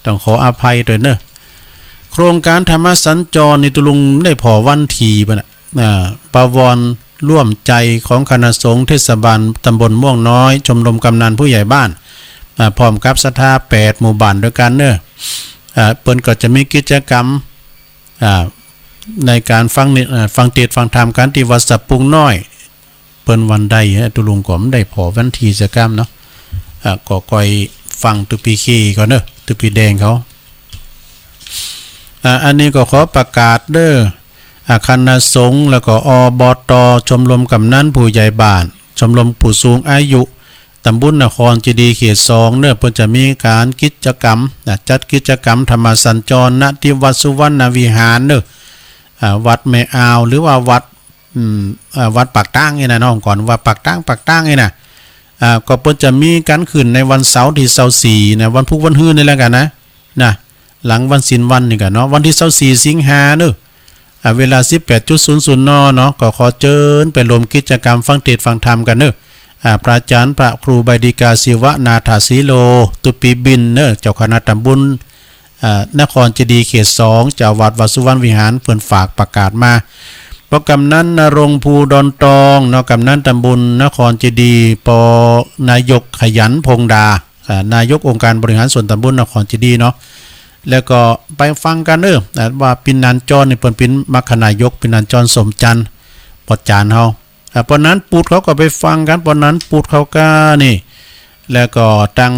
ต้องขออภัยด้วยเนอะโครงการธรรมสัญจรในตุลุงได้พอวันทีป่ะนะปวรร่วมใจของคณะสงฆ์เทศบาลตำบลม่วงน้อยชมรมกำนันผู้ใหญ่บ้านพร้อมกับศรัทธา8หมู่บ้านด้วยกันเนอะเปิ้นก็จะมีกิจกรรมในการฟังเทศน์ฟังธรรมกันที่วัดสับปุงน้อยเปิ้นวันใดตุลุงก็ได้พอวันทีกิจกรรมเนาะก็ก่อยฟังตุปีขี้ก่อนเนอะตุปีแดงเขาอันนี้ก็ขอประกาศเด้อคณะสงฆ์แล้วก็อบต.ชมรมกำนันผู้ใหญ่บ้านชมรมผู้สูงอายุตำบลนครเจดีย์เขต2เนอะเพิ่นจะมีการกิจกรรมจัดกิจกรรมธรรมสัญจรณที่วัดสุวรรณวิหารเนอะวัดแม่อาวหรือว่าวัดปากตั้งนี่นะน้องก่อนว่าปากตั้งนี่นะก็เพิ่นจะมีการขึ้นในวันเสาร์ที่24นะวันพุธวันฮื้อนี่แหละกันนะหลังวันศีลวันนี่กันเนาะวันที่24สิงหาเนอะเวลา 18:00 นเนาะก็ขอเชิญไปร่วมกิจกรรมฟังเทศน์ฟังธรรมกันเนอะพระอาจารย์พระครูใบดีกาศิวนาถาสีโลตุปีบินเนอะเจ้าคณะตำบลนครเจดีย์เขต2เจ้าวัดสุวรรณวิหารเพิ่นฝากประกาศมาเพราะกำนันนรงค์ภูดอนตองเนาะกำนันตำบลนครเจดีย์ปนายกขยันพงดานายกองค์การบริหารส่วนตำบลนครเจดีย์เนาะแล้วก็ไปฟังกันว่าปินันจรนี่เพิ่นเป็นมรรคนายกปินันจรสมจันทร์ปอดจานเฮาเพราะนั้นปูดเขาก็ไปฟังกันเพราะนั้นปูดเขาก็นี่แล้วก็ตั้ง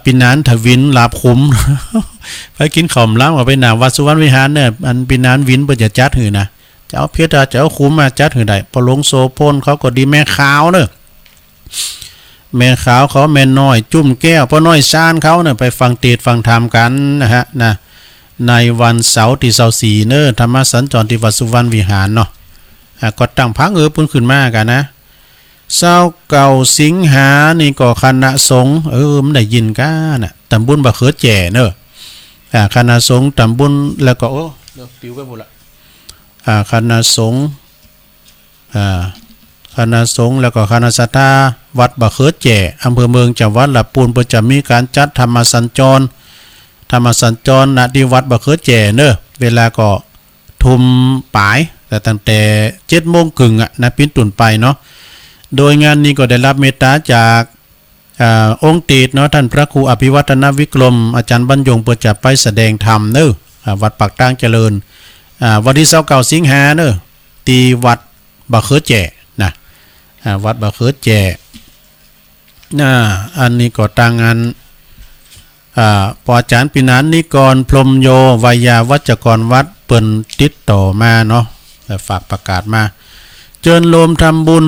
ปินันทวินลาบขุม ไปกินข้าวล้ำก็ไปหน้าวัดสุวรรณวิหารเนี่ยอันปินันวินเพิ่นจะจัดหือนะจะเอาเพชรจะเอาขุมมาจัดหือได้พอลงโซโพนเขาก็ดีแม่ขาวเนอะแม่ขาวเขาแม่น้อยจุ่มแก้วพ่อน้อยซ่านเขาเนี่ยไปฟังเทศน์ฟังธรรมกันนะในวันเสาร์ที่24เนอะธรรมสัญจรที่วัดสุวรรณวิหารเนาะก็ตั้งพักปุ่นขึ้นมากันนะเศร้าเก่าสิงหานี่ก็คณะสงฆ์มันได้ยินกันน่ะตำบลบะเขือแจ่เนอะคณะสงฆ์ตำบลแล้วก็เลิกปิวไปหมดละคณะสงฆ์แล้วก็คณะศรัทธาวัดบะเขือแจ่อำเภอเมืองจังหวัดลำพูนเพิ่นจะมีการจัดธรรมสัญจรณที่วัดบะเขือแจ่เนอะเวลาก็ทุ่มปลายแต่ตั้งแต่7:30 นนะปิ้นตุ่นไปเนาะโดยงานนี้ก็ได้รับเมตตาจากองค์เตดเนาะท่านพระครูอภิวัฒนวิกรมอาจารย์บรรยงเปิดจะไปแสดงธรรมเนอะวัดปากตั้งเจริญวันที่29สิงหาเนอะที่วัดบะเขือแจ่นะวัดบะเขือแจ่อันนี้ก็ตั้งงานปอาจารย์ปินันนิกรพรหมโยวิยาวัจกรวัดเปิ้นติดต่อมาเนาะฝากประกาศมาเจิญโลมทำบุญ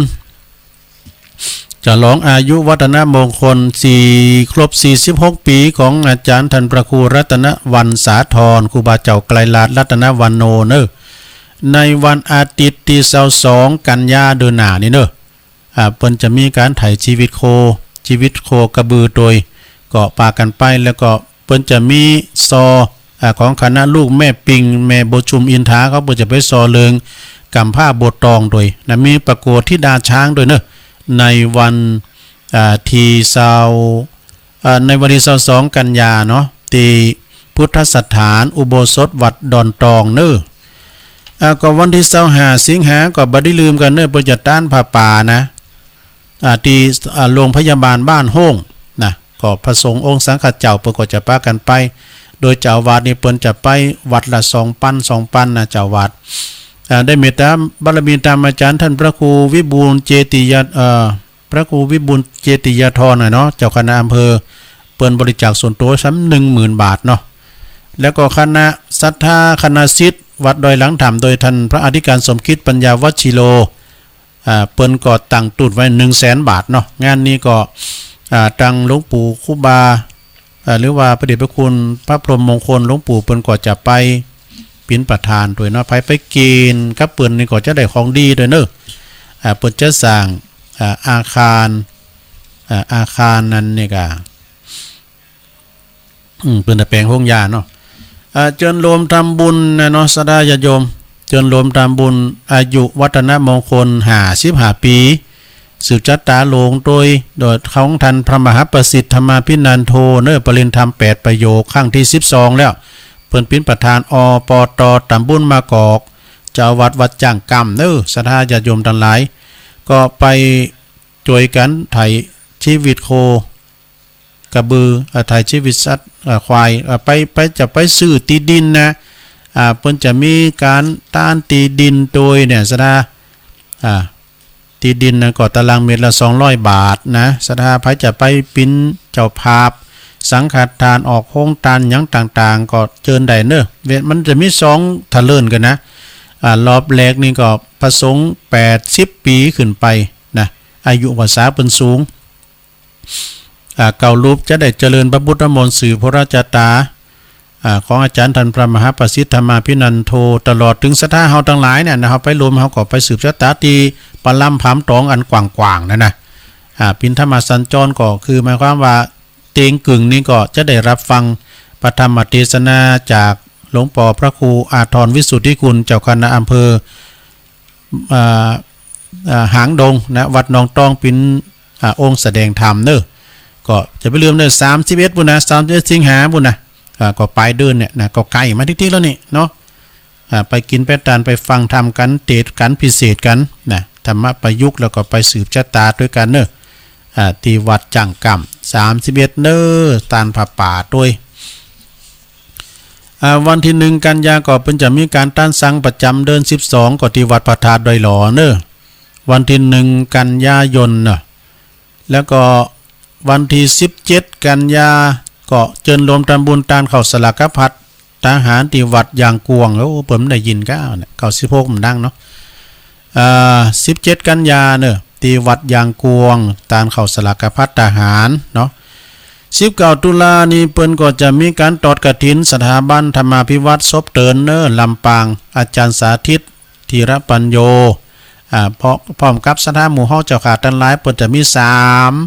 ฉลองอายุวัฒนมงคลครบ46 ปีของอาจารย์ท่านพระครูรัตนวันสาธรครูบาเจ้าไกลลาภรัตนวันโนเนอะในวันอาทิตย์ที่22 กันยาเดือนหน้านี่เนอะเปิ้นจะมีการถ่ายชีวิตโคกระบือโดยก็ปากันไปแล้วก็เปิ้นจะมีของคณะลูกแม่ปิงแม่โบชุมอินทาเขาเปิ้นจะไปเลิงกำผ้าโบตองโดยนะมีประกวดที่ดาช้างโดยเนอะในวัน ทีเศร้าในวันที่22กันยาเนาะที่พุทธสถานอุโบสถวัดดอนตองเน้อก็วันที่25สิงหาก็บ่ได้ลืมกันเน้อเพิ่นจะต้านผ้าป่านะที่โรงพยาบาลบ้านโฮ่งนะก็พระสงฆ์องค์สังฆเจ้าเพิ่นก็จะพากันไปโดยเจ้าวาดนี่เปิ้นจะไปวัดละ2 ปันนะเจ้าวาดได้เมตตาบารมีตามอาจารย์ท่านพระครูวิบูลย์เจติยพระครูวิบูลย์เจติยธรเนาะเจ้าคณะอำเภอเปิ้นบริจาคส่วนตัวซ้ำ 10,000 บาทเนาะแล้วก็คณะศรัทธาคณะศิษย์วัดดอยหลังถ้ำโดยท่านพระอธิการสมคิดปัญญาวชิโลเปิ้นก็ตั้งตุดไว้ 100,000 บาทเนาะงานนี้ก็ตั้งหลวงปู่ครูบาหรือว่าพระเดชพระคุณพระพรหมมงคลหลวงปู่เปิ้นก็จะไปเป็นประธานด้วยเนาะไปกินกับเปิ้นนี่ก็จะได้ของดีด้วยเนาะเปิ้นจะสร้างอาคารนั้นนี่ก็เปิ้นแปลงโรงยาเนาะเชิญรวมทำบุญนะเนาะสดาญาติโยมเชิญรวมทำบุญอายุวัฒนมงคล55 ปีสืบจัตตาหลวงโดยของท่านพระมหาประสิทธิ์ธรรมาภินันโทเนอปริญธรรม8ประโยคครั้งที่12แล้วเพิ่นเป็นประธานปตตำบุญมากอกเจ้าวัดจ้างกรรมเนอสดาญาติโยมทั้งหลายก็ไปช่วยกันไถ่ชีวิตโคกระบือไถ่ชีวิตสัตว์ควายไปจะไปซื้อตีดินนะเพิ่นจะมีการต้านตีดินโดยเนี่ยสดาตีดินนะก็ตารางเมตรละ200 บาทนะสดาไผจะไปปิ้นเจ้าภาพสังฆทานออกโครงทานหยังต่างๆก็เชิญได้เนอะมันจะมี2ทะเลินกันนะรอบแรกนี่ก็ประสงค์80 ปีขึ้นไปนะอายุภาษาเปิ้นสูงเก่ารูปจะได้เจริญพระพุทธมนต์สื่อพระราชตาของอาจารย์ท่านพระมหาประสิทธิ์ธรรมาภินันโทตลอดถึงศรัทธาเฮาทั้งหลายเนี่ยนะเฮาไปรวมเฮาก็ไปสืบชะตาที่ปลำผามตองอันกว้างๆนะปินธรรมสัญจรก็คือหมายความว่าเตงกึ่งนี้ก็จะได้รับฟังพระธรรมเทศนาจากหลวงปู่พระครูอาทรวิสุทธิคุณเจ้าคณะอำเภอหางดงนะวัดหนองตองปินองค์แสดงธรรมเนอะก็จะไปลืมเนอะ31บุญนะ31สิงหาบุญนะก็ปลายเดือนเนี่ยนะก็ใกล้มาที่แล้วนี่เนาะไปกินไปทานไปฟังธรรมกันเทศกันพิเศษกันนะธรรมะประยุกต์แล้วก็ไปสืบชะตาด้วยกันเนอะที่วัดจังกำ31เนอะตานผ้าป่าด้วยวันที่1กันยาก็เป็นจะมีการต้านสังประจำเดือน12ก็ที่วัดพระธาตุดอยหลอเนอะวันที่1กันยายนเนอะแล้วก็วันที่17กันยาก็เจิญรวมทำบุญตานเข้าสลักพัดทหารที่วัดยางกวงแล้วเพิ่มได้ยินก้าวเนี่ย96มันดังเนาะ17กันยาเนอะที่วัดยางกวงตานเข้าสลักพัดทหารเนาะ19ตุลานี้เปิ้นก็จะมีการตอดกฐินสถาบันธรรมาภิวัตรศพเตินเนอลำปางอาจารย์สาธิตธีรปัญโยพร้อมกับสถาหมู่เฮาเจ้าขาดทั้งหลายเปิ้นจะมี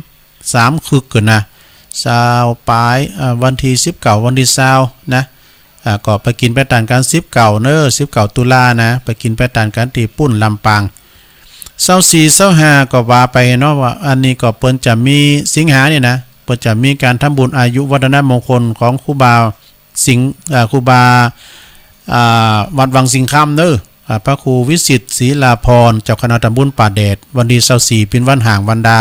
3คึกกันนะ20ปลายวันที่19วันที่20นะก็ไปกินไปทานกัน19เนอ19ตุลานะไปกินไปทานกันที่ปุ้นลำปาง24 25ก็ว่าไปเนาะว่าอันนี้ก็เปิ้นจะมีสิงหาเนี่ยนะเปิ้นจะมีการทำบุญอายุวัฒนมงคลของครูบาสิงครูบาวัดวังสิงคำเนอพระครูวิสิทธิ์ศรีลาภรณ์เจ้าคณะตำบลป่าแดดวันที่24เป็นวันห่างวันดา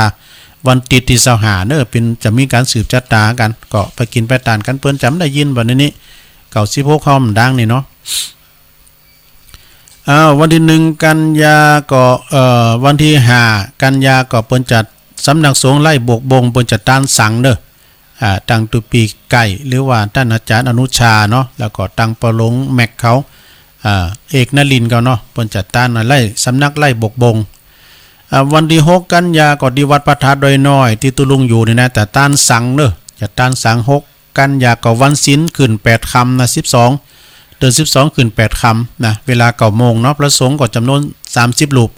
วันติดที่25เนอเป็นจะมีการสืบชะตากันก็ไปกินไปทานกันเปิ้นจำได้ยินบัดนี้96ข้อมดังนี่เนาะวันที่1กันยาก็วันที่5กันยาก็เปิ้นจัดสำนักสงฆ์ไร่บกบงเปิ้นจัดต้านสังเด้อตังตุปีไก่หรือว่าท่านอาจารย์อนุชาเนาะแล้วก็ตังปะหลงแม็กเขาเอกนลินทร์เขาเนาะเปิ้นจัดต้านไร่สำนักไร่บกบงวันที่6กันยาก็ที่วัดพระธาตุดอยน้อยที่ตุลุงอยู่นี่นะแต่ต้านสังเด้อจะต้านสัง6กันยาก็วันศีลขึ้น8ค่ำนะ12เดือน12ขึ้น8ค่ำนะเวลา9โมงเนาะพระสงฆ์ก็จำนวน30รูป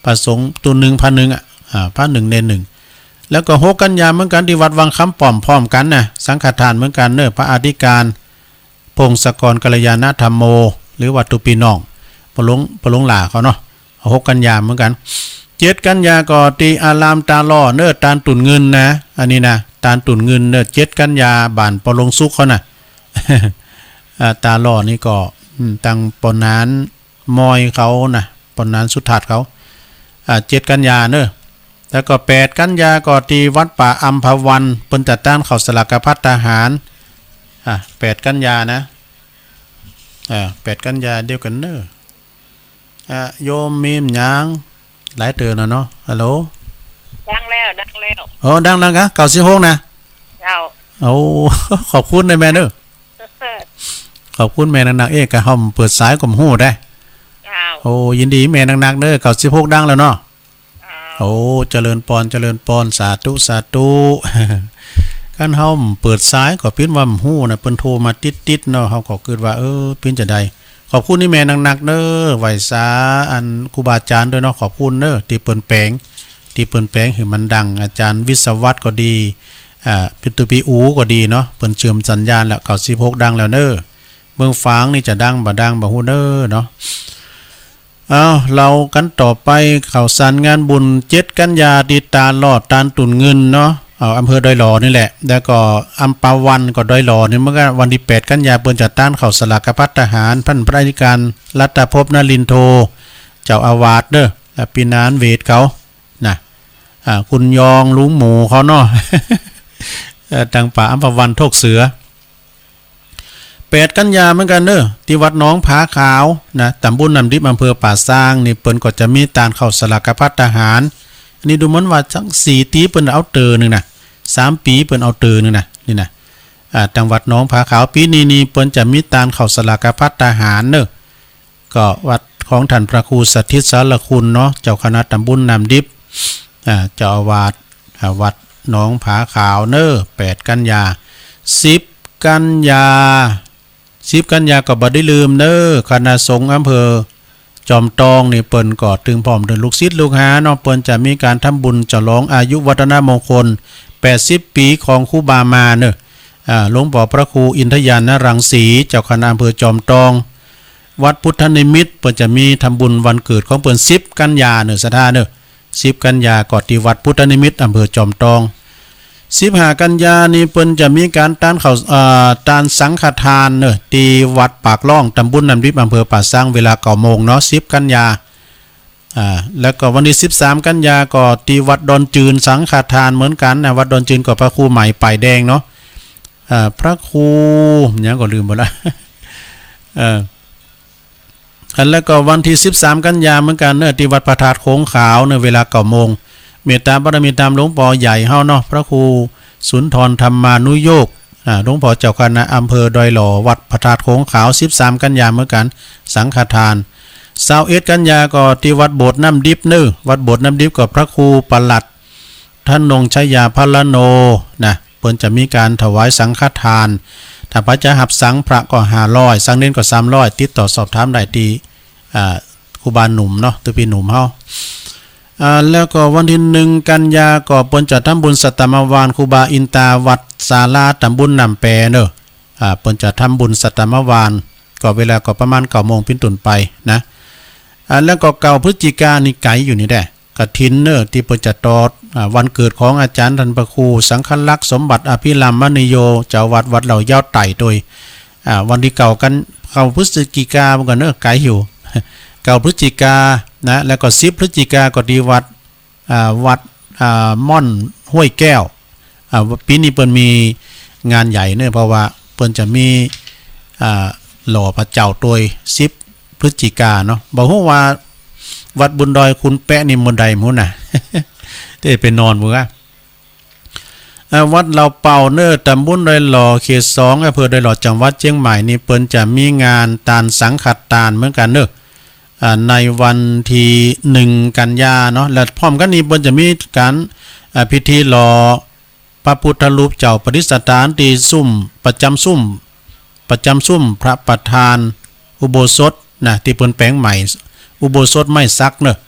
พระสงฆ์ตัว1พระ1พระ1เนร1แล้วก็6กันยาเหมือนกันที่วัดวังคำป้อมพร้อมกันนะสังฆทานเหมือนกันเด้อพระอธิการพงศกรกัลยาณธรรมโมหรือวัดตุปีน้องปะหลงหลาเขาเนาะ6กันยาเหมือนกัน 7กันยาก็ตีอารามตาล่อเน้อตาลตุ่นเงินนะอันนี้นะตาลตุ่นเงินเน้อ7กันยาบ้านปอลงสุขเขาน่ะ ตาล่อนี่ก็ตังปอนานมอยเขานะปอนานสุทัศน์เขา7กันยาเน้อแล้วก็8กันยาก็ตีวัดป่าอัมพวันเปิ้นจัดตั้งเข้าสลากพัฒทหาร8กันยานะ8กันยาเดียวกันเน้อโยมมีมหยังหลายเตือนเนาะฮัลโหลดังแล้วโอ้ดังแล้วกะ96นะเจ้าโอ้ขอบคุณนะแม่เด้อขอบคุณแม่นักๆกะห่อมเปิดสายกลมหู้ได้โอ้ยินดีแม่นักๆเด้อ96ดังแล้วเนาะโอ้เจริญพรสาธุกันห่อมเปิดสายก็พิ้นว่าหู้นะเปิ้นโทรมาติดๆเนาะเฮาก็คิดว่าพิ้นจะได้ขอบคุณนี่แม่นักๆเด้อไหวสาอันครูบาอาจารย์ด้วยเนาะขอบคุณเด้อที่เปิ้นแปลงให้มันดังอาจารย์วิศวัตก็ดีปิตุปีอูก็ดีเนาะเปิ้นเชื่อมสัญญาณแล้ว96ดังแล้วเด้อเมืองฝางนี่จะดังบ่ฮู้เด้อเนาะเรากันต่อไปข่าวสารงานบุญ7กันยาติตาลอดตาลตุ่นเงินเนาะอำเภอดอยหล่อนี่แหละแล้วก็อัมปาวันก็ดอยหล่อนี่เมื่อวันที่8กันยาเปิ้นจะต้านเข้าสลากพัฒทหารท่านพระอธิการรัตภพนลินโทเจ้าอาวาสเด้อปีนานเวทเขานะคุณยองลุงหมูเขาเนาะ ตังป่าอัมพวันโทกเสือ8กันยาเหมือนกันเด้อที่วัดน้องผาขาวนะตำบลน้ำดิบอำเภอป่าซางนี่เปิ้นก็จะมีตานเข้าสลากพัฒทหารอันนี้ดูเหมือนว่าทั้ง4ปีเปิ้นเอาเตอนึงนะ3ปีเปิ้นเอาเตอนึงนะนี่นะจังหวัดน้องผาขาวปีนี้เปิ้นจะมีตานเข้าสลากพัฒทหารเด้อก็วัดของท่านพระครูสถิตสารคุณเนาะเจ้าคณะตำบลน้ำดิบเจ้าอาวาสวัดหนองผาขาวเน้อ8กันยา10กันยาก็บ่ได้ลืมเน้อคณะสงฆ์อำเภอจอมตองนี่เปิ้นก็ถึงพร้อมด้วยลูกศิษย์ลูกหาเนาะเปิ้นจะมีการทำบุญฉลองอายุวัฒนมงคล80ปีของครูบามาเน้อหลวงพ่อพระครูอินทยานรังสีเจ้าคณะอำเภอจอมตองวัดพุทธนิมิตรเปิ้นจะมีทำบุญวันเกิดของเปิ้น10กันยาเน้อสถาเน้อ10กันยาก็ที่วัดพุทธนิมิตรอำเภอจอมตอง15กันยานี่เปิ้นจะมีการต้านเข้าต้านสังฆทานเนอะที่วัดปากล่องตำบลน้ำดิบอำเภอป่าซางเวลา9 โมงเนาะ10กันยาแล้วก็วันที่13กันยาก็ที่วัดดอนจืนสังฆทานเหมือนกันนะวัดดอนจืนกับพระครูใหม่ป้ายแดงเนาะพระครูยังก็ลืมหมดละแล้วก็วันที่13กันยาเหมือนกันเนอะที่วัดพระธาตุโค้งขาวเนอะเวลา9 โมงเมตตาบารมีตามหลวงพ่อใหญ่เฮาเนาะพระครูสุนทรธรรมานุโยกหลวงพ่อเจ้าคณะอำเภอดอยหล่อวัดพระธาตุโค้งขาว13กันยาเหมือนกันสังฆทาน21กันยาก็ที่วัดโบสถ์น้ำดิบเน้อวัดโบสถ์น้ำดิบกับพระครูปลัดท่านนงชัยยาพลโนนะเพิ่นจะมีการถวายสังฆทานถ้าพระจะหับสังพระก็500สังเน้นก็300ติดต่อสอบถามได้ที่ครูบาหนุ่มเนาะตัวพี่หนุ่มเฮาแล้วก็วันที่1กันยาก็เปิ้นจะทำบุญสัตตมวานครูบาอินตาวัดศาลาตำบลน้ำแปเด้อเปิ้นจะทำบุญสัตตมวานก็เวลาก็ประมาณ9 โมงเป็นต้นไปนะแล้วก็9 พฤศจิกายนนี่ไกลอยู่นี่แหละกฐินเด้อที่เปิ้นจะตอดวันเกิดของอาจารย์ท่านพระครูสังฆลักษณ์สมบัติอภิรามมณีโยเจ้าวัดเหล่ายาวไต่โดยวันที่9 พฤศจิกายนก็เด้อไกลอยู่9 พฤศจิกายนนะแล้วก็10 พฤศจิกายนก็ดีวัดม่อนห้วยแก้วปีนี้เปิ้นมีงานใหญ่เนอะเพราะว่าเปิ้นจะมีหล่อพระเจ้าโดย10 พฤศจิกายนเนาะบอกว่าวัดบุญดอยคุณแปะนี่มนใดหมู่น่ะ ได้ไปนอนบ่ว่าวัดเหล่าเป่าเนอตำบลดอยหล่อเขต2อำเภอดอยหล่อจังหวัดเชียงใหม่นี่เปิ้นจะมีงานตานสังฆทานเหมือนกันเนอะในวันที่1กันยาเนาะและพร้อมกันนี้เปิ้นจะมีการพิธีหล่อพระพุทธรูปเจ้าประดิษฐานที่ซุ้มประจำซุ้มพระประธานอุโบสถนะที่เปิ้นแปลงใหม่อุโบสถไม้ซักเนอะ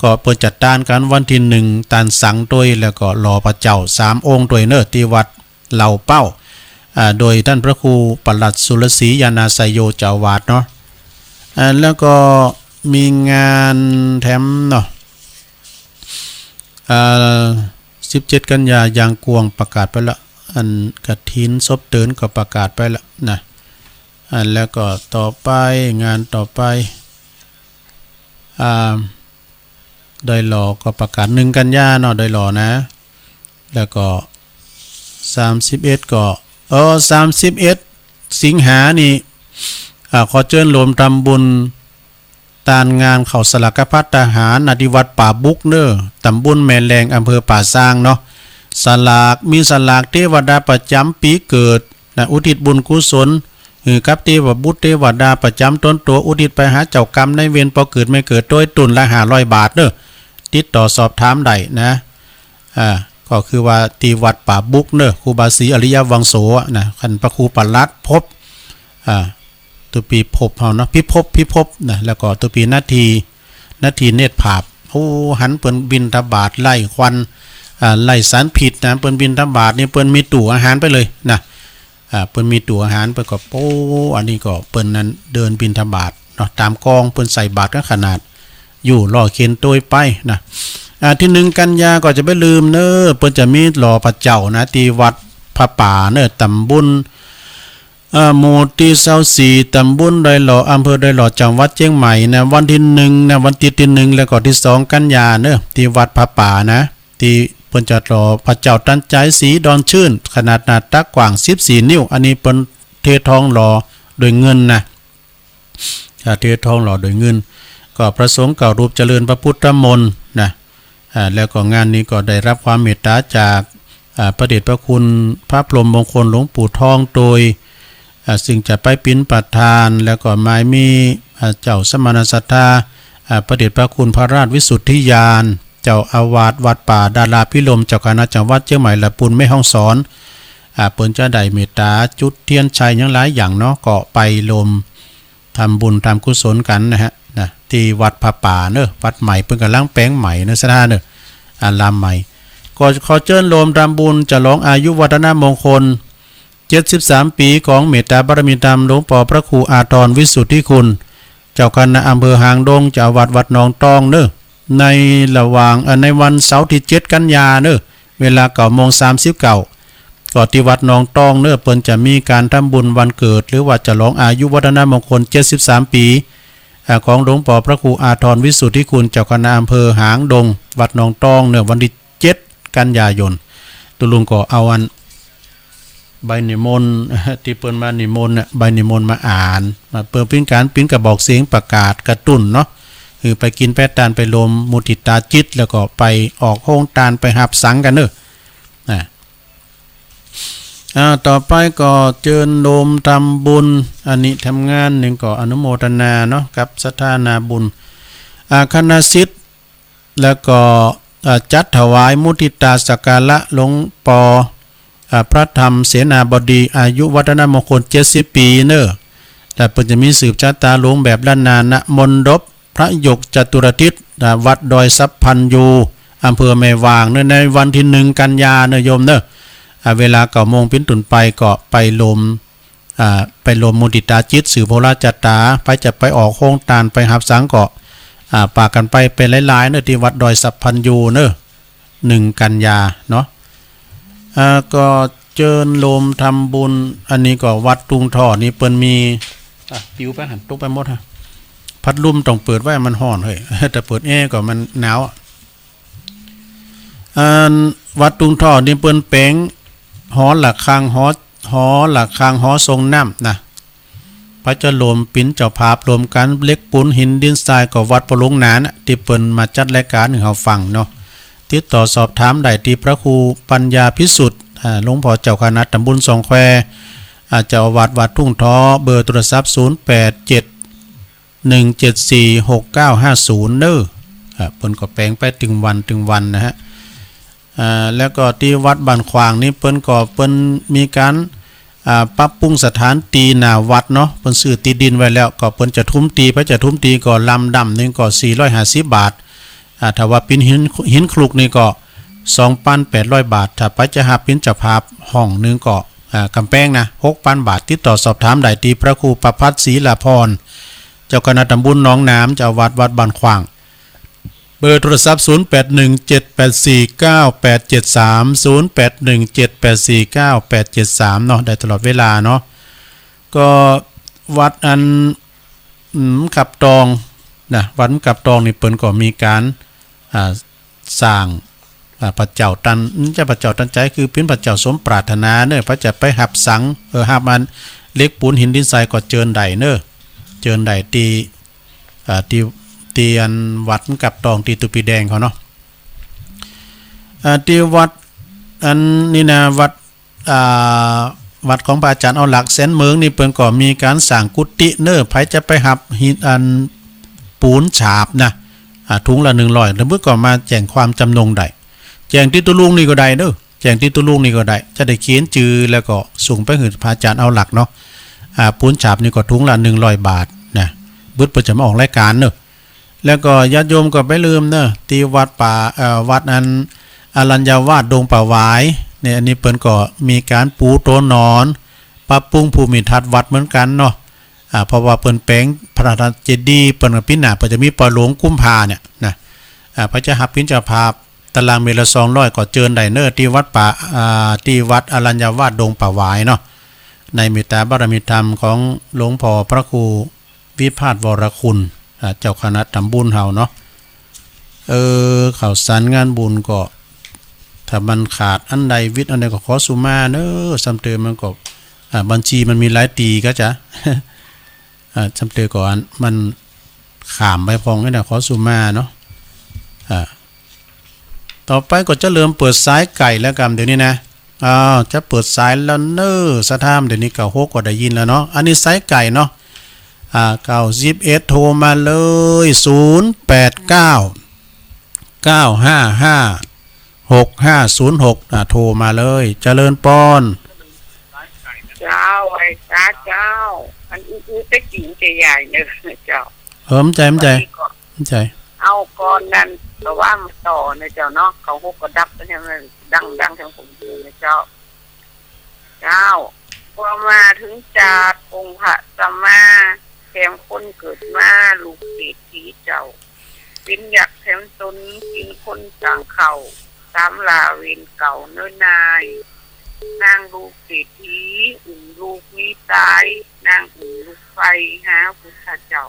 ก็เปิ้นจัดตานกันวันที่1ตานสังโดยแล้วก็หล่อพระเจ้า3 องค์โดยเนอะที่วัดเหล่าเป้าโดยท่านพระครูปลัดสุรศรียานาไสยโยเจ้าวาดเนาะแล้วก็มีงานแถมเนาะ 17 กันยายางกวงประกาศไปละอันกฐินศพเตินก็ประกาศไปละนะแล้วก็ต่อไปงานต่อไปดอยหล่อก็ประกาศ1 กันยาเนาะดอยหล่อนะแล้วก็31ก็31 สิงหานี่ขอเชิญรวมทำบุญตานงานเขาสลักพัฒทหารอธิวัดป่าบุกเนอตำบลแม่แรงอำเภอป่าซางเนาะสลากมีสลากเทวดาประจำปีเกิดนะอุทิศบุญกุศลกับเทวบุตรเทวดาประจำต้นตัวอุทิศไปหาเจ้ากรรมในเวรพอเกิดไม่เกิดโดยตุนละ500 บาทเนอติดต่อสอบถามได้นะก็คือว่าตีวัดป่าบุกเนอครูบาศรีอริยวังโสนะคันพระครูปลัดพบตัวปีพบเฮาเนาะพิภพนะแล้วก็ตัวปีนาทีเนตรภาพโอ้หันเปิ้นบินทบาทไล่ควันไล่สารผิดนะเปิ้นบินทบาทนี่เปิ้นมีตั๋วอาหารไปเลยนะเปิ้นมีตั๋วอาหารไปก็โอ้อันนี้ก็เปิ้นนั้นเดินบินทบาทเนาะตามกองเปิ้นใส่บาตรกันขนาดอยู่รอเข็นตัวไปนะที่1 กันยาก็จะไม่ลืมเนอเปิ้นจะมีหล่อพระเจ้านะที่วัดพระป่าเนอตำบลหมู่ที่24ตำบลดอยหล่ออำเภอดอยหล่อจังหวัดเชียงใหม่นะวันที่1นะวันที่1แล้วก็ที่2 กันยาเนอที่วัดพระป่านะที่เปิ้นจะหล่อพระเจ้าตันใจสีดอนชื่นขนาดหน้าตักกว้าง14 นิ้วอันนี้เปิ้นเททองหล่อโดยเงินนะเททองหล่อโดยเงินก็พระสงฆ์เก่ารูปเจริญพระพุทธมนต์นะแล้วก็งานนี้ก็ได้รับความเมตตาจากพระเดชพระคุณพระพรหมมงคลหลวงปู่ทองโดยซึ่งจะไปปิ้นประธานแล้วก็หมายมีเจ้าสมณศัทธาพระเดชพระคุณพระราชวิสุทธิญาณเจ้าอาวาสวัดป่าดาราพิรมเจ้าคณะจังหวัดเชียงใหม่ละปุณแม่ฮ่องสอนเปิ้นจะได้เมตตาจุดเทียนชัยอย่างหลายอย่างเนาะก็ไปลมทำบุญทำกุศลกันนะฮะที่วัดพระป่าเนอะวัดใหม่เพิ่งกำลังแปลงใหม่เนอะสถานเนอะอารามใหม่ก็ขอเชิญรวมทำบุญจะร้องอายุวัฒนมงคล73 ปีของเมตตาบารมีธรรมหลวงพ่อพระครูอาทรวิสุทธิคุณเจ้าคณะอำเภอหางดงเจ้าวัดหนองตองเนอะในระหว่างในวันเสาร์ที่7 กันยาเนอะเวลา9:39ก็ที่วัดหนองตองเนอะเปิ้นจะมีการทำบุญวันเกิดหรือว่าจะร้องอายุวัฒนมงคล73 ปีของหลวงพ่อพระครูอาทรวิสุทธิคุณเจ้าคณะอำเภอหางดงวัดหนองตองเนอะวันที่7 กันยายนตุลุงก็เอาอันใบนิมนต์ที่เปิ้นมานิมนต์น่ะใบนิมนต์มาอ่านมาเปิ้นเป็นการปิ้นกระบอกเสียงประกาศกระตุ้นเนาะคือไปกินแปดตานไปลมมุทิตาจิตแล้วก็ไปออกโฮงตานไปหับสังกันเนอะต่อไปก็เจิญโลมทำบุญอันนี้ทำงานหนึ่งก็อนุโมทนาเนาะกับศรัทธานาบุญคณะศิษย์แล้วก็จัดถวายมุทิตาสักการะหลวงปอพระธรรมเสนาบดีอายุวัฒนมงคล70 ปีเนอะแต่เพิ่นจะมีสืบชะตาหลวงแบบล้านนาณมณฑปพระยกจตุรทิศวัดดอยสัพพันยูอำเภอแม่วางเนอะในวันที่1 กันยาเนอะโยมเนอะเวลา9 โมงเป็นต้นไปก็ไปลมมุทิตาจิตสื่อโพราจัตตาจะไปออกโครงตานไปหับสังเกาะปากกันไปเป็นหลายๆเนอะที่วัดดอยสัพพันยูเนอะ1 กันยาเนาะก็เจิญโลมทำบุญอันนี้ก็วัดตุงท่อนี่เปิ้นมีปิวไปหันตกไปหมดฮะพัดลมต้องเปิดไว้มันร้อนเฮ้ยแต่เปิดแอร์ก็มันหนาววัดตุงท่อนี่เปิ้นแปลงหอหลักคางหอหลักคางหอทรงน้ำนะพระเจ้าโลมปิ้นเจ้าภาพรวมกันเล็กปูนหินดินทรายก็วัดปลงหนานที่เปิ้นมาจัดรายการให้เฮาฟังเนาะติดต่อสอบถามได้ที่พระครูปัญญาพิสุทธิ์หลวงพ่อเจ้าคณะตำบลสองแควเจ้าอาวาสวัดทุ่งท้อเบอร์โทรศัพท์0871746950เด้อเปิ้นก็แปลงไปถึงวันนะฮะแล้วก็ที่วัดบ้านขวางนี่เปิ้นมีการปรับปรุงสถานตีหน้าวัดเนาะเปิ้นซื้อตีดินไว้แล้วก็เปิ้นจะทุ่มตีก็ลำดำนึงก็450 บาทถ้าว่าปิ้นหินคลุกนี่ก็ 2,800 บาทถ้าไปจะหาปิ้นเจ้าภาพห้องนึงก็กำแพงนะ 6,000 บาทติดต่อสอบถามได้ที่พระครูประภัสศรีลาภรณ์เจ้าคณะตำบลหนองน้ำเจ้าวัดบ้านขวาง เบอร์โทรศัพท์0817849873 0817849873เนาะได้ตลอดเวลาเนาะก็วัดอันขับตองนะวัดขับตองนี่เปิ้นก็มีการสร้างพระเจ้าตันจะพระเจ้าตันใจคือเป็นพระเจ้าสมปรารถนาเนอะพระจะไปหับสังหับมันเล็กปูนหินดินทรายก็เจิญใดเนอะเจิญใดตีอันวัดกับตองตีตุปีแดงเขาเนาะตีวัดอันนี่นะวัดของพระอาจารย์เอาหลักแสนเมืองนี่เปิ้นก็มีการสร้างกุฏิเนอะไผจะไปหับหินอันปูนฉาบนะถุงละ100แล้วเมื่อก่อนมาแจ้งความจำนงได้แจ้งที่ตุลุงนี่ก็ได้เด้อแจ้งที่ตุลุงนี่ก็ได้จะได้เขียนจือแล้วก็ส่งไปให้พระอาจารย์เอาหลักเนาะปูนฉาบนี่ก็ถุงละ100 บาทนะบึดเพิ่นจะมาออกรายการเนอะแล้วก็ญาติโยมก็ไม่ลืมเนอะที่วัดป่าวัดอันอรัญญาวาสดงป่าหวายเนี่ยอันนี้เปิ้นก็มีการปูโตนอนปรับปรุงภูมิทัศน์วัดเหมือนกันเนาะเพราะว่าเปิ้นแปลงพระธาตุเจดีย์เปิ้นปีหน้าเปิ้นจะมีปล่อยหลวงกุมภาเนี่ยนะพระเจ้าหับพินเจ้าภาพตารางเมตรละ200ก็เจิญได้เนอะที่วัดป่าที่วัดอรัญญาวาสดงป่าหวายเนาะในเมตตาบารมีธรรมของหลวงพ่อพระครูวิพาทวรคุณเจ้าคณะทำบุญเฮาเนาะข่าวสารงานบุญก็ถ้ามันขาดอันใดวิทย์อันใดก็ขอสุมาเนอะสำเติมมันก็บัญชีมันมีหลายตีก็จะ สำเติมก่อนมันขามไปพองให้นะขอสุมาเนาะต่อไปก็จะเริ่มเปิดสายไก่แล้วกันเดี๋ยวนี้นะจะเปิดสายแล้วเนอะสะทามเดี๋ยวนี้เก่าโฮกก็ได้ยินแล้วเนาะอันนี้สายไก่เนาะ91โทรมาเลย0899556506โทรมาเลยเจริญปอนเจ้าไอ้เจ้าอันอื้อๆตะกิ่งใจใหญ่เนอะเจ้าใจเอาก่อนนั้นก็ว่ามาต่อนะเจ้าเนาะเขาฮกก็ดับไปเนี่ยมันดังทั้งผมอยู่นะเจ้าพอมาถึงจาดองค์พระสัมมาแถมคนเกิดมาลูกเศรษฐีเจ้าเป็นอยากแถมตนกินคนต่างเข่าสามลาเวนเก่าเนื้อนายนางลูกเศรษฐีอุ่นลูกมีตายนางอุ่นลูกไฟหาพุทธเจ้า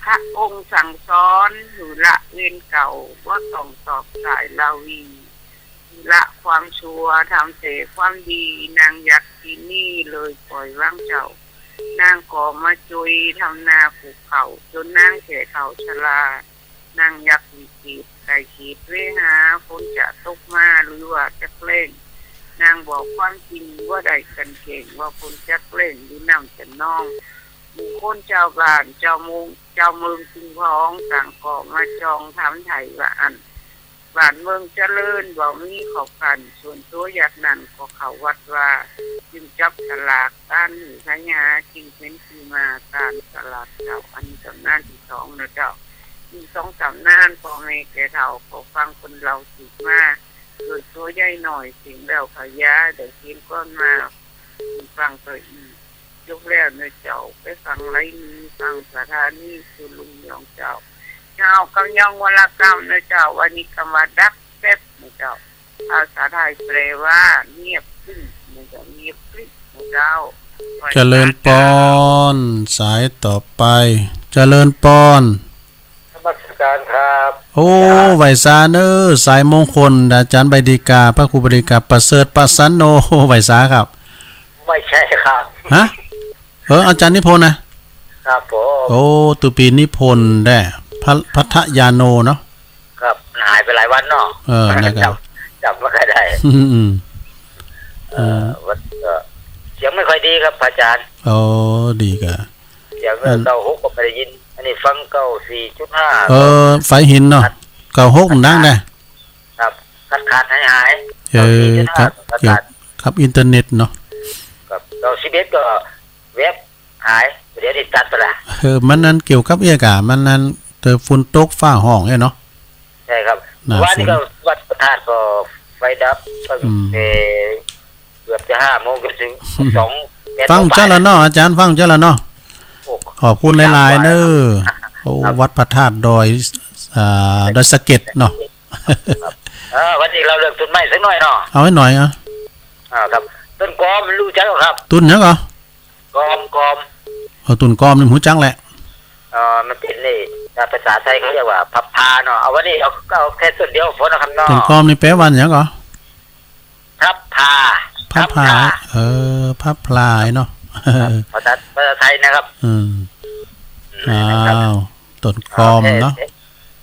พระองค์สั่งสอนหือละเวนเก่าว่าต้องสอบสายลาวีละความชั่วทำเสียความดีนางอยากที่นี่เลยปล่อยว่างเจ้านางก่อมาจุยทำนาปลูกเขาจนนางแก่เขาชรานางอยากวิจิตไก่ขีดเวหาคนจะตกมาหรือว่าจะเล่นนางบอกความจริงว่าได้กันเก่งว่าคนจะเล่นหรือนำจะน้องบุคคลเจ้าบ้านเจ้าเมืองจึงพ้องต่างก่อมาจองทำไถ่ว่าอันบ้านเมืองเจริญบ่มีขอบกันส่วนตัวอยากนั่นก็เขาวัดว่าจึงจับสลากการหรือพญาจึงเป็นคือมาการสลากเจ้าอันจำนานที่2นะเจ้ามี2-3นานพอให้แก่เฒ่าก็ฟังคนเราสืบมาเกิดตัวใหญ่หน่อยสิ่งแล้วขยะเดี๋ยวกินก้อนมาฟังตัวอียกแล้วนะเจ้าไปฟังไรนี้ฟังสถานีคือลุงยองเจ้ากำยองวรกรรมนะเจ้าวันนี้คำว่าดักแป๊บนะเจ้าภาษาไทยแปลว่าเงียบขึ้นนะเจ้าเงียบขึ้นนะเจ้าเจริญปอนสายต่อไปเจริญปอนนมัสการครับโอ้ไหวซาเนอสายมงคลอาจารย์ใบดีกาพระครูบดีกาประเสริฐปัสสันโนไหวซาครับไม่ใช่ครับฮะอาจารย์นิพนธ์นะครับผมโอ้ตุปีนิพนธ์ได้พัทยาโนเนาะครับหายไปหลายวันเนาะนะครับจำไม่ค่อยได้วันเสียงไม่ค่อยดีครับอาจารย์โอ้ดีกะเสียงเก้าหกก็ไม่ได้ยินอันนี้ฟัง94.5ไฟหินเนาะ96ดังได้ครับขาดหายครับอินเทอร์เน็ตเนาะครับ11ก็เว็บหายเดี๋ยวนี้ตัดไปละมันนั้นเกี่ยวกับเอกมันนั้นฝุ่นตกฟ้าห้องเนาะใช่ครับวันนี้ก็วัดประธานก็ไฟดับตั้งแต่เกือบจะ5 โมงจนถึง2ฟังเจ้าละเนาะอาจารย์ฟังเจ้าละเนาะขอบคุณหลายๆเด้อโอ้วัดพระธาตุดอย ดอยสะเก็ดเนาะ วันนี้เราเริ่มต้นไม้สักหน่อยเนาะ เอาไว้หน่อยอ่ะ ครับต้นกอมรู้จักหรอครับ ตุนยังเหรอก อม เอาตุนกอมนี่หูจังแหละ มันเป็นนี่ภาษาไทยเขาเรียกว่าพับพาเนาะเอาวันนี้เอาแค่ส่วนเดียวพอนะครับเนาะ ตุนกอมนี่แปลว่าหยังเหรอ พับพา พับพลายพับพลายเนาะ ภาษาไทยนะครับ อ้าวต้นกอมเนาะ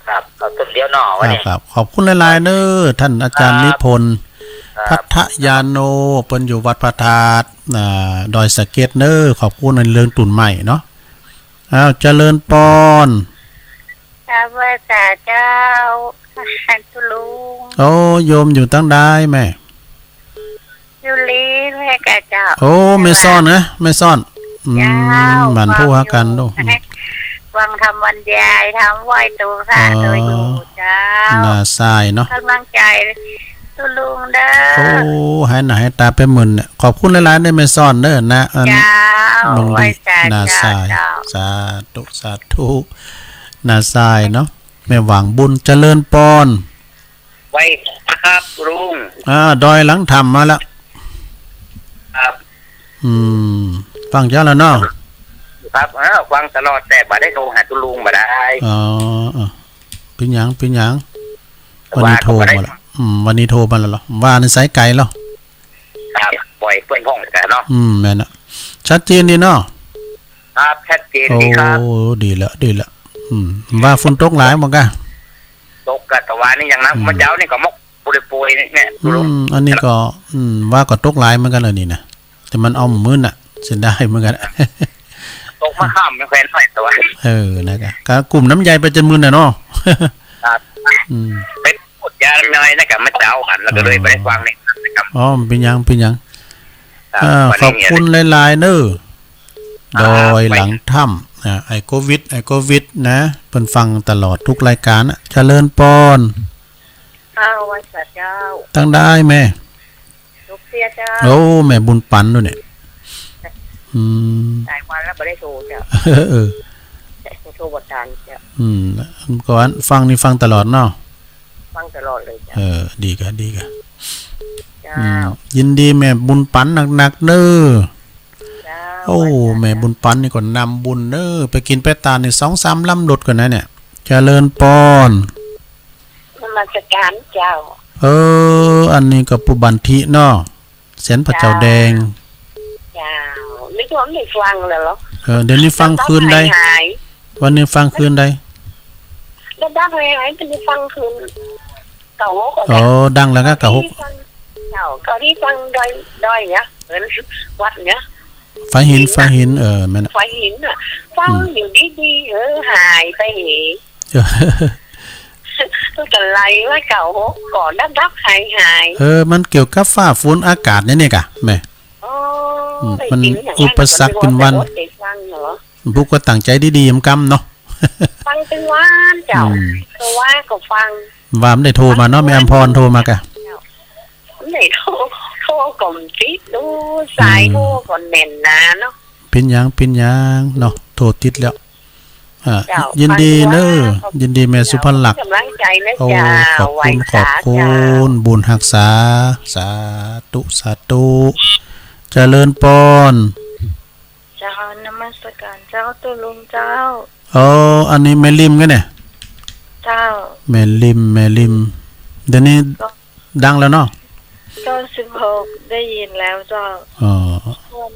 ครับเอาต้นเดียวเนาะวันนี้ ครับขอบคุณหลายๆเด้อท่านอาจารย์นิพนธ์พัทยาโนเปิ้นอยู่วัดพระธาตุดอยสะเก็ดเด้อขอบคุณในเรื่องตุ่นใหม่เนาะอ้าวเจริญปอน ข้าพเจ้าท่านตุลุง โอ้โยมอยู่ตั้งได้แม่ ยุลีแม่กะเจ้า โอ้ไม่ซ่อนนะไม่ซ่อนหมันผู้หากันดู วังทำวันยายทำไหวตัวพระตัวอยู่เจ้า น่าทรายเนาะ กำลังใจตุลุงเด้อ โอ้หายหน้าหายตาไปหมื่นเนี่ยขอบคุณหลายๆได้ไม่ซ่อนเด้อนะอัน เจ้า ลง ไหว ดี จ่า น่าท เจ้าร าย เจ้า สาธุสาธุน่าทรายเนาะแม่หวังบุญเจริญปอน ไว้ครับลุง ดอยหลังธรรมมาแล้ว ครับ ฟังเจ้าแล้วเนาะ ครับฟังตลอดแต่บ่ได้โทรหาตุลุงบ่ได้ อ๋อเป็นหยังวันนี้โทรมาแล้ววันนี้โทรมาแล้วเหรอว่าในสายไกลแล้ว ครับปล่อยเพื่อนพ้องกันเนาะ แม่นอะชัดเจนดีเนาะ ครับชัดเจน โอ้ ดีครับ ดีละว่าฝนตกหลายบ่กะ ตกกับตะวันนี่อย่างนั้นมันเจ้านี่ก็มกปุยๆเนี่ยตุลุง อันนี้ก็ว่าก็ตกหลายเหมือนกันเลยนี่นะแต่มันเอามื้อน่ะเสียดายเหมือนกัน ตกมาข้ามไม่แควนหน่อยตะวัน นะครับก็กลุ่มน้ำใยไปจนมื้อน่ะเนาะ ครับ เป็นพูดยาหน่อยนะครับมาเจ้ากันแล้วก็เลยไปฟังนี่นะครับ อ๋อเป็นหยังขอบคุณหลายๆเด้อโดยหลังถ้ำไอโควิดนะเพิ่นฟังตลอดทุกรายการเจริญปอน ไหวเจ้า ตั้งได้แม่ ลูกเสียเจ้า โอ้แม่บุญปันด้วยเนี่ยหลายวันแล้วไม่ได้โทรเจ้าโทรบททานเจ้า ก่อนฟังนี่ฟังตลอดเนาะ ฟังตลอดเลยเจ้า ดีกะ เจ้า ยินดีแม่บุญปันหนักๆเด้อ เจ้า โอ้แม่บุญปันนี่ก็นำบุญเด้อไปกินไปตานี่ 2-3 ลำดดก่อนนะเนี่ยเจริญปอน มาจัดการเจ้า อันนี้ก็ปุบันทิเนาะเสียนพระเจ้าแดง เจ้าไม่ต้องไม่ฟังเลยเหรอ เดี๋ยวนี้ฟังคืนใดวันนี้ฟังคืนใด ดังหายเป็นฟังคืนเก่าก็ ดังแล้วก็กะฮุก เจ้าก็ที่ฟังดอยเนี่ยเหมือนวัดเนี่ย ไฟหินแม่น ไฟหินอ่ะฟังอยู่ดีๆหายไปก็จะไล่ไว้เก่าก่อนดับหายมันเกี่ยวกับฟ้าฝนอากาศเนี่ยกะแม่มันอุปสรรคเป็นวันพวกก็ตั้งใจดีๆกำเนาะ ฟังเป็นวันเจ้าเพราะว่าก็ฟังว่าไม่ได้โทรมาเนาะแม่อำพรโทรมากะไม่ได้โทรก่อนติดดูสายโทรก่อนแน่นนะเนาะเป็นหยังเนาะโทรติดแล้วยินดีเนอะยินดีแม่สุพรรณหลัก กำลังใจนะขอบคุณบุญรักษาสาธุเจริญปอนเจ้านมัสการเจ้าตุลุงเจ้าอันนี้แม่ริมกันเนี่ยเจ้าแม่ริมเดี๋ยวนี้ดังแล้วเนาะ96ได้ยินแล้วเจ้า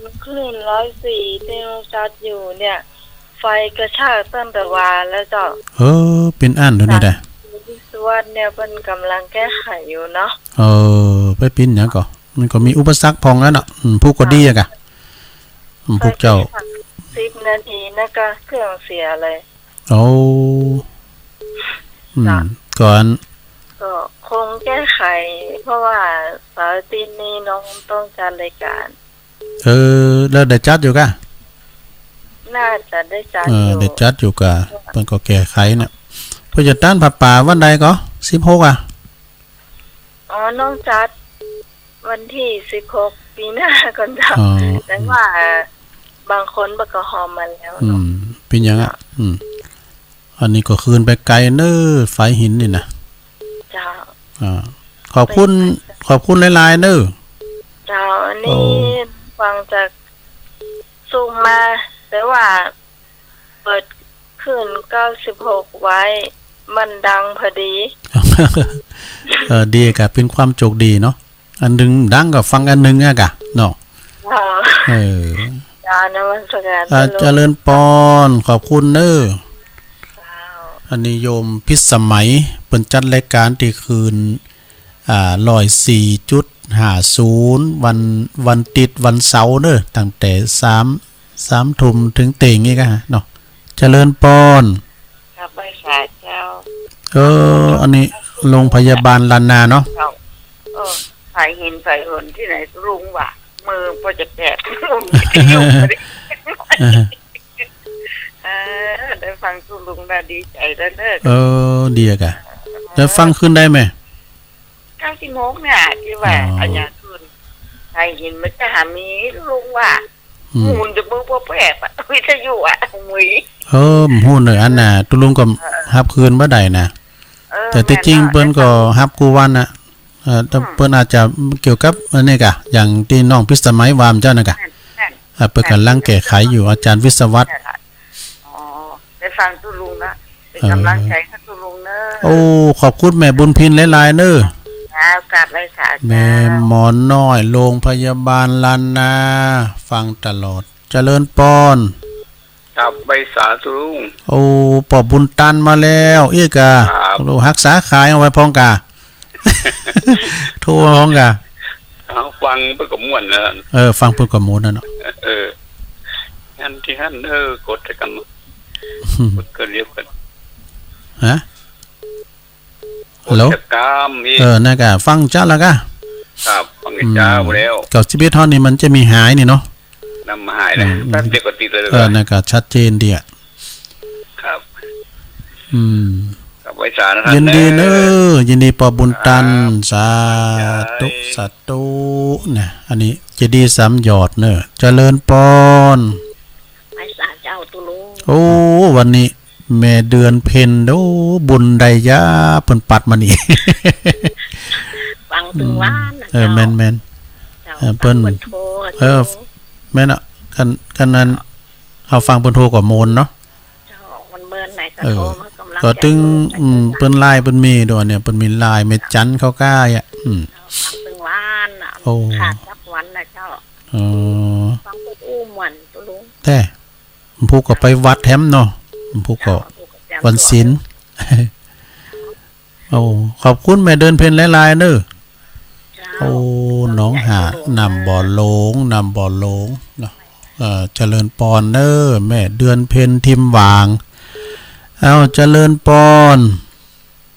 มันคลื่น104ที่เราชัดอยู่เนี่ยไฟกระชากตั้งแต่วานแล้วเจ้าเป็นอันเดี๋ยวนี้ได้สวัสดิ์เนี่ยเป็นกำลังแก้ไขอยู่เนาะไปปิ้นหยังก็มันก็มีอุปสรรคพองแล้วเนาะผู้ก็ดีอะกะพวกเจ้า10 นาทีนะก็เครื่องเสียเลยก่อนก็คงแก้ไขเพราะว่าเสาร์อาทิตย์นี้น้องต้องจัดรายการแล้วได้จัดอยู่กะน่าจะได้จัดอยู่ได้จัดอยู่กะเพิ่นก็แก้ไขเนี่ยเพิ่นจะต้านผับป่าวันใดก็16อ่ะน้องจัดวันที่16ปีหน้าก่อนจ้ะแต่ว่าบางคนบ่ก็ฮอมมาแล้วเป็นหยังอ่ะ อันนี้ก็คืนไปไกลเน้อไฟหินนี่นะ เจ้า ขอบคุณหลายๆเน้อ เจ้าอันนี้ฟังจากซูมมาแต่ว่าเปิดขึ้น96ไว้มันดังพอดี ดีกะเป็นความโชคดีเนาะอันนึงดังก็ฟังอันนึงอะกะเนาะจ้านมัสการเจริญปอนขอบคุณเน้ออันนี้โยมพิสมัยเปิ้นจัดรายการที่คืน104.50วันติดวันเสาร์เด้อตั้งแต่3 ทุ่มถึงเต็งนี่กะเนาะเจริญปอนครับไปสาเจ้าอันนี้โรงพยาบาลลานนาเนาะใส่หินใส่หนที่ไหนลุงว่ะมือพอจะแตกได้ฟังคุณลุงน่าดีใจแล้วเด้อดีอะกะจะฟังขึ้นได้ไหม90 โมงเนี่ยที่ว่าอาญาทุนใส่หินมันจะหามีลุงว่าหุ่นจะมือพ่อแปบวิทยุมือหุ่นเลยอันน่ะตุลุงก็ฮับคืนบ่ได้นะแต่ที่จริงเปิ้นก็ฮับกูวันน่ะเปิ้นอาจจะเกี่ยวกับอันนี้กะอย่างที่น้องพิสมัยวามเจ้าน่ะกะเปิ้นกำลังแก้ไขอยู่อาจารย์วิศวัตรได้ฟังตุลุงนะเป็นกำลังใจให้ตุลุงเนอะโอ้ขอบคุณแม่บุญพินหลายๆเนอะกราบเลยค่ะแม่หมอนน้อยโรงพยาบาลลานนาฟังตลอดเจริญปอนครับใบสาตุลุงโอ้ปอบุญตันมาแล้วเอ้ยกะรักษาขายเอาไว้พองกะโทรพองกะฟังเพื่อกับม่วนนะฟังเพื่อกับม่วนนั่นเนาะงั้นที่ท่านกดกันกดเรียกกันฮะฮัลโหลน่ะกะฟังจ้าละกะครับฟังจ้าแล้วกับชีวิตเฮานี่มันจะมีหายนี่เนาะนำมาหายเลยแป๊บเดียวก็ติดเลยน่ะกะชัดเจนดีอ่ะครับกับไว้สานะครับยินดีเด้อยินดีปอบุญตันสาธุนะอันนี้จะดี3 หยอดเด้อเจริญปอนไว้สาเจ้าตุลุงโอ้วันนี้แม่เดือนเพ็ญโอ้บุญใดยะเพิ่นปัดมานี่ฟังถึงว่านแม่นเพิ่นแม่นอ่ะคันนั้นเฮาฟังเพิ่นโทรกว่าโมนเนาะมันเมินไหนก็โทรมากำลังก็ตึงเปิ้นไลน์เปิ้นมีด้วยเนี่ยเปิ้นมีไลน์แม่จันเขากล้าอ่ะฟังถึงว่านน่ะขาดสักวันน่ะเจ้าฟังเพิ่นอู้ม่วนตุลุงแต่ผู้ก็ไปวัดแถมเนาะผู้ก็วันศีลโอ้ขอบคุณแม่เดินเพ็ญหลายๆเด้อโอ้น้องหานำบ่อโลงเนาะเจริญปอนเด้อแม่เดือนเพ็ญทิมหวางเจริญปอน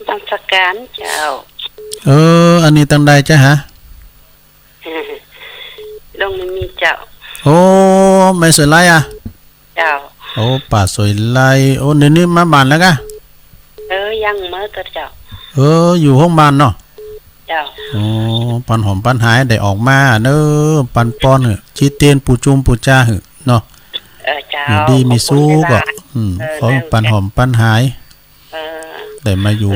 ตั้งสักการเจ้าอันนี้ตั้งใดจ้ะฮะลงไม่มีเจ้าโอ้ไม่สวยไรอ่ะเจ้าโอ้ป่าสวยไรโอ้เดี๋ยวนี้มาบ้านแล้วกะยังเมื่อก็เจ้าอยู่ห้องบ้านเนาะเจ้าปันหอมปันหายได้ออกมาเด้อปันปอนเหอะชีเตียนปูจุมปูจ้าเหอะเนาะเจ้าดีมีสู้ก็เขาปันหอมปันหายได้มาอยู่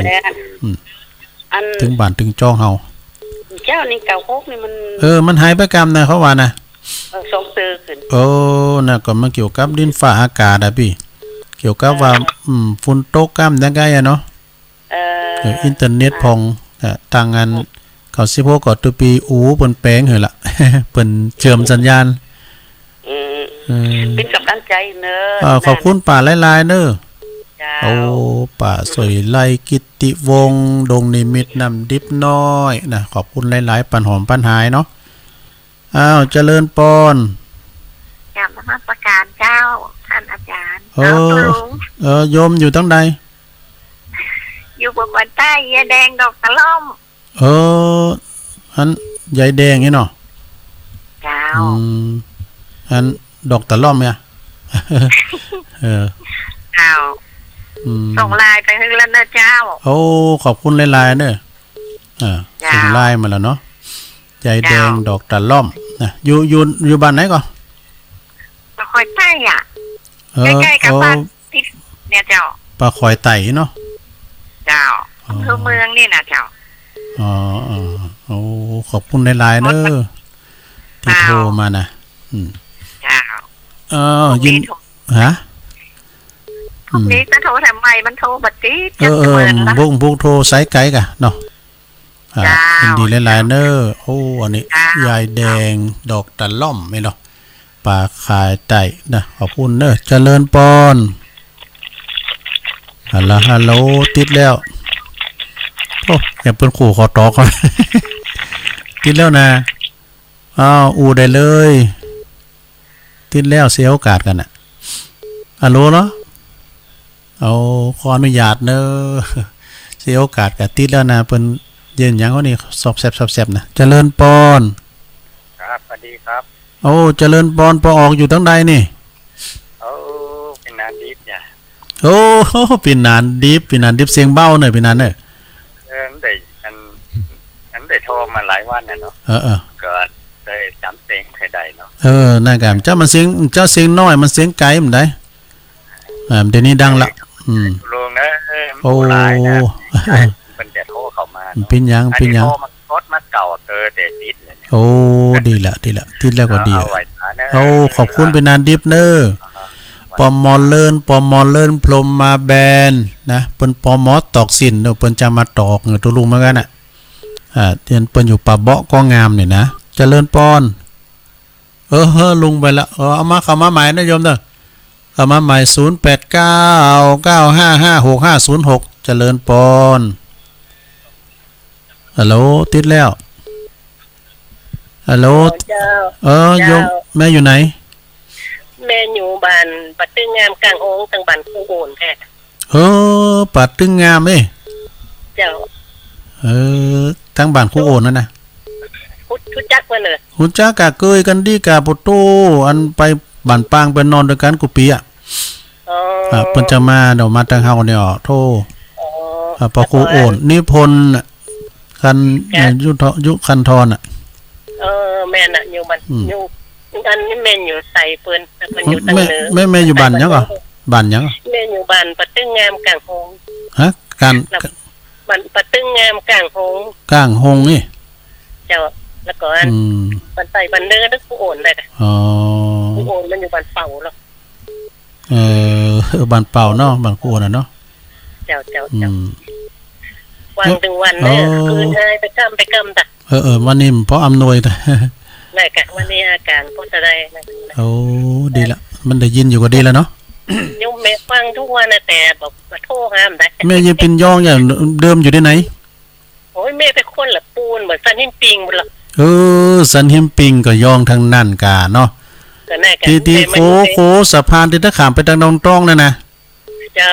ถึงบ้านถึงจ้องเฮาเจ้านี่เก่าโคกนี่มันมันหายไปกรรมนะเขาว่านะ2 ตื้อขึ้นน่ะก็มาเกี่ยวกับดินฟ้าอากาศอ่ะพี่เกี่ยวกับว่าฝุ่นตกกรรมจังไงอ่ะเนาะอินเทอร์เน็ตพองทางงานเขา16ก็ตุปีเปิ้นแปลงเหรอล่ะเปิ้นเชื่อมสัญญาณเป็นกำลังใจเนอะขอบคุณป่าหลายๆเด้อโอ้ป่าสวยไล่กิตติวงศ์ดงนิมิตน้ำดิบน้อยนะขอบคุณหลายๆปันหอมปันหายเนาะเจริญปอนกราบนมัสการเจ้าท่านอาจารย์โยมอยู่ตั้งใดอยู่บนใต้ยายแดงดอกตะล่อมอันยายแดงนี่เนาะเจ้าอันดอกตะล่อมเนี่ยเจ้าส่งไลน์ไปให้แล้วนะเจ้าโอ้ขอบคุณหลายๆเด้อส่งไลน์มาแล้วเนาะยายแดงดอกตะล่อมนะอยู่บ้านไหนก่อนคอยใต้ใกล้ๆกับบ้านที่เนี่ยเจ้า ปลาคอยไต่เนาะ เจ้าอำเภอเมืองนี่นะเจ้า อ๋อโอ้ขอบคุณหลายๆเด้อที่โทรมานะเจ้ายินฮะพรุ่งนี้จะโทรทำไมมันโทรบัดนี้บุ้งโทรไซส์ไกลกะเนาะยินดีหลายๆเด้อโอ้อันนี้ยายแดงดอกตะล่อมไม่เนาะปลาคายไต่นะขอบคุณเด้อเจริญปอนฮัลโหลติดแล้วโอ้ยังเป็นขู่ขอต่อก่อน ติดแล้วนะอูได้เลยติดแล้วเสียโอกาสกันน่ะฮัลโหลเนาะเอาขออนุญาตเด้อเสียโอกาสกับติดแล้วนะเพิ่นเย็นหยังเขานี่สอบแซบนะเจริญปอนครับสวัสดีครับโอ้เจริญปอนปอออกอยู่ทั้งใดนี่เป็นนานดิบจ้ะโอ้เป็นนานดิบเสียงเบ้าหน่อยเป็นนานเด้อได้อันได้โทรมาหลายวันน่ะเนาะก็ได้จำเสียงใครได้เนาะนั่นกันเจ้ามันเสียงน้อยมันเสียงไกลมันได้เดี๋ยวนี้ดังละลงนะโอ้เป็นแต่โทรเข้ามาเป็นยังโทรมันกดมาเก่าแต่ติดเลยโอ้ดีละติดแล้วก็ดีโอ้ขอบคุณเป็นนานดิบเนอปอมอเลินพรมมาแบนนะเปิ้นปอมอตอกสินเปิ้นจะมาตอกตัวลุงเหมือนกันน่ะเตียนเปิ้นอยู่ป่าเบาะก็งามนี่นะเจริญปอนลุงไปละเอามาเข้ามาใหม่นะโยมเด้อเข้ามาใหม่0899555656เจริญปอนฮัลโหลติดแล้วฮัลโหลโยมแม่อยู่ไหนแม่อยู่บ้านปัดตึงงามกลางองค์ตังบ้านผู้โอนแท้ปัดตึงงามเอ้เจ้าทั้งบ้านคู่โอนนั่นนะทุจักมาเลยทุจักกะเกยกันดีกะปุโตอันไปบ้านปางไปนอนด้วยกันกุปีอ่ะเพิ่นจะมาเดี๋ยวมาทางเฮาเนี่ยโทปอคู่โอนนิพนธ์คันยุคันทรอ่ะแม่น่ะอยู่บ้านอยู่อันนี้แม่อยู่ใส่เปิ้นอยู่ตั้งเนื้อแม่อยู่บ้านยังอ่ะบ้านยังแม่อยู่บ้านปัดตึงงามกลางหงฮะการบ้านปัดตึงงามกลางหงนี่เจ้าแล้วก็อันบ้านใส่บ้านเนื้อนึกผู้โอนได้ผู้โอนมันอยู่บ้านเป่าแล้วบ้านเป่าเนาะบ้านผู้โอนน่ะเนาะเจ้าวันถึงวันเนี่ยคืนให้ไปกำตักวันนี้เพราะอำนวยแต่ได้กะวันนี้อาการก็จะได้โอ้ดีละมันได้ยินอยู่ก็ดีแล้วเนาะยมแม่ฟังทุกวันนะแต่บอกมาโทรห้ามได้แม่ยังเป็นย่องอย่างเดิมอยู่ที่ไหนโอ้ยแม่เป็นคนละปูนเหมือนสันหิมปิงหมดละสันหิมปิงก็ย่องทางนั่นกะเนาะที่โคสะพานที่ตะขามไปทางนองตองนั่นนะเจ้า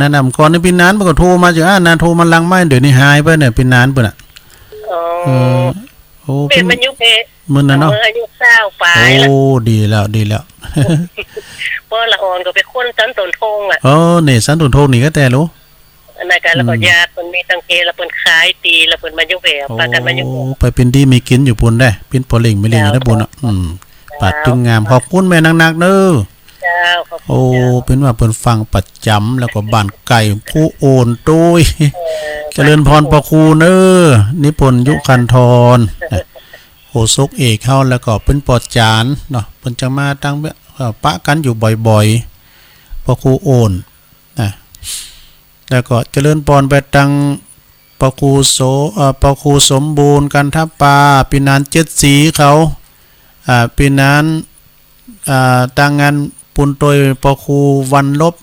แนะนำก่อนในปีนั้นมันก็โทรมาจากนานโทรมาลังไม่เดี๋ยวนี้หายไปเนี่ยปีนั้นเปิ้นอ่ะเป็นมันยุคมันน่ะเนาะอายุ20ปลายแล้วดีแล้วเพราะละอ่อนก็เป็นคนสันตนทงอ่ะนี่สันตนทงนี่ก็แต่รู้อันนั้นกันแล้วก็ญาติเพิ่นมีตั้งเกแล้วเพิ่นขายตีแล้วเพิ่นมายุแหวพากันมายุไปเป็นดีมีกินอยู่พุ่นได้เป็นปอเล่งไม่เล่งได้พุ่นอ่ะปัดตึงงามขอบคุณแม่นักๆเด้อเป็นว่าเพิ่นฟังประจำแล้วก็บ้านไก่ผู้โอนตุ้ยเจริญพรประครูเด้อนิพนธ์ยุคันธรโหซกเอกเฮาแล้วก็เป็นปอจานเนาะเพิ่นจะมาตั้งปะกันอยู่บ่อยๆประครูโอนนะแล้วก็เจริญพรไปตั้งประครูสมบูรณ์กันทับปาปีนาน7สีเขาปีนั้นตั้งงานปุนโดยปอคูวันลบ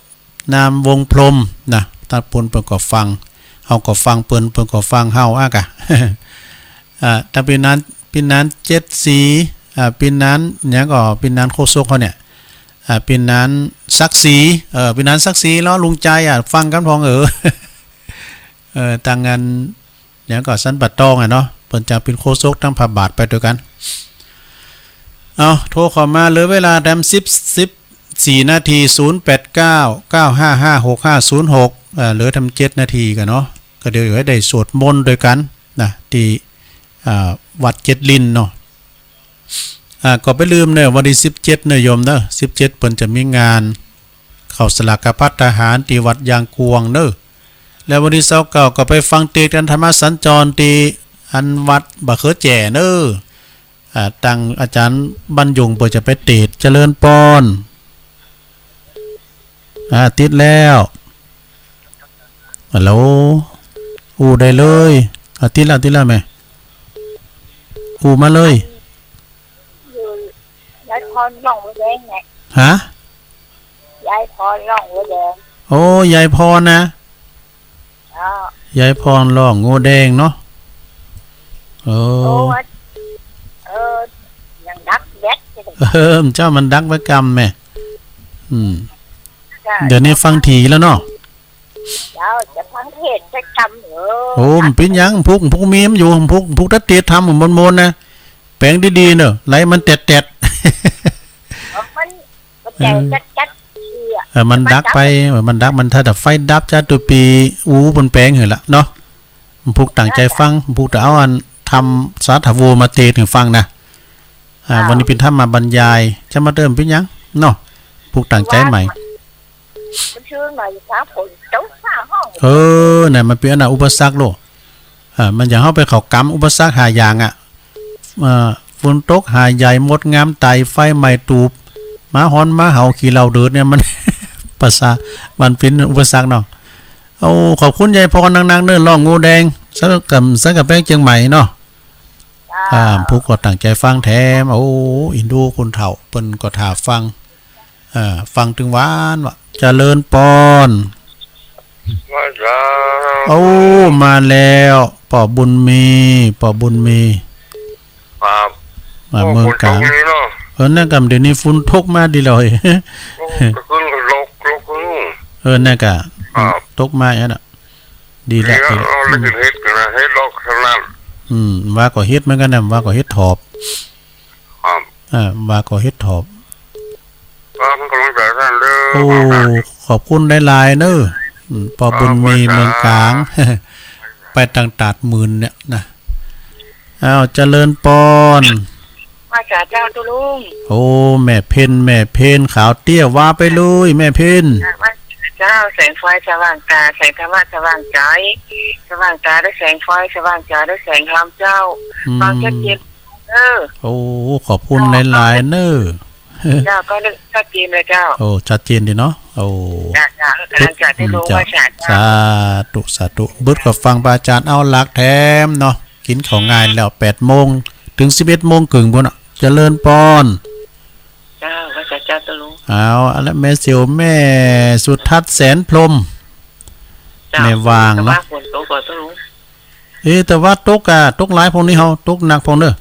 นามวงพรมนะตาปุนเปิ้นก็ฟังเฮาก็ฟังเปิ้นก็ฟังเฮาอ่ะกะถ้าปีนั้น7สีปีนั้นหยังก็ปีนั้นโคโซกเขาเนี่ยปีนั้นศักดิ์ศรีปีนั้นศักดิ์ศรีแล้วลุงใจฟังกันพองต่างกันหยังก็สันปัดตองเนาะเปิ้นจะเป็นโคโซกทั้งพระบาทไปด้วยกันโทรเข้ามาเหลือเวลา14 นาที0899555656เหลือทำ7 นาทีกันเนาะก็เดี๋ยวให้ได้สวดมนต์ด้วยกันนะที่วัดเจ็ดลินเนาะก็ไปลืมเนี่ยวันที่17เนี่ยโยมเด้อ17เพิ่นจะมีงาน เข้าสลากพัฒทหารที่วัดยางกวงเด้อแล้ววันที่29ก็ไปฟังเทศน์กันธรรมสัญจรที่อันวัดบะเขือแจ่เด้อตั้งอาจารย์บรรยงเปิดจะไปเทศน์เจริญปอนติดแล้วฮัลโหลได้เลยติดแล้วแม่มาเลยยายพรร่องหัวแดงไง ฮะยายพรร่องหัวแดงโอ้ยายพรนะยายพรร่องงูแดงเนาะยังดักแยกเจ้ามันดักไว้กรรมแม่เดี๋ยวนี้ฟังถี่แล้วเนาะจะฟังเทศจะจำโอ้มเป็นยังพวกมีมอยู่พวกตัดเตียทำมนนะแปลงดีๆเนอะไหลมันแตดมันดักไปมันดักมันถ้าดับไฟดับจ้าตัวปีบนแปลงเหรอละเนาะพวกต่างใจฟังพวกจะเอาอันทำสาธารณมาเทศถึงฟังนะวันนี้เป็นท่ามาบรรยายจะมาเริ่มเป็นยังเนาะพวกต่างใจใหม่เนี่ยมันเป็นอันอุปสรรคโลมันอย่างเข้าไปเขากำอุปสรรคหาอย่างฝนตกหาใหญ่มดงามไตไฟไหม้ตูบม้าฮ้อนม้าเห่าขี่เหล่าเดือดเนี่ยมัน ภาษามันเป็นอุปสรรคเนาะขอบคุณยายพรนางๆเนื้อล่องงูแดงสักกับแป้งเชียงใหม่เนาะผู้ก็ตั้งใจฟังแถมอินดูคุณเฒ่าเปิ้นก็ถ่าฟังถึงหวานว่าเจริญปอนมาแล้วป่อบุญมีมาเมืองกลางนั่นกำเดี๋ยวนี้ฝุ่นทกมาดีเลยนั่นกะตกมาอย่างนั้นดีแล้วว่าก็เฮ็ดเหมือนกันนะว่าก็เฮ็ดถอบว่าก็เฮ็ดถอบขอบคุณหลายๆเนอะปอบุญมีเมืองกลางไปต่างตาดหมื่นเนี่ยนะเจริญปอนมาจากเจ้าตุลุงแม่เพนขาวเตี้ยว่าไปเลยแม่เพนเจ้าแสงไฟสว่างตาแสงธรรมะสว่างใจสว่างตาด้วยแสงไฟสว่างใจด้วยแสงธรรมเจ้าฟังชัดเจนขอบคุณหลายๆเนอะเจ้าก็ชัดเจนเลยเจ้าชัดเจนดีเนาะสาธุบึดกับฟังปาจารย์เอาหลักแถมเนาะกินของงานแล้ว8 โมงถึง 11 โมงครึ่งพุ่นน่ะเจริญปอนเจ้าพระเจ้าตะลุงแล้วแม่เสียวแม่สุทัศน์แสนพรหมแม่วางเนาะแต่ว่าตกหลายพวกนี้เฮาตกหนักพวกเด้อ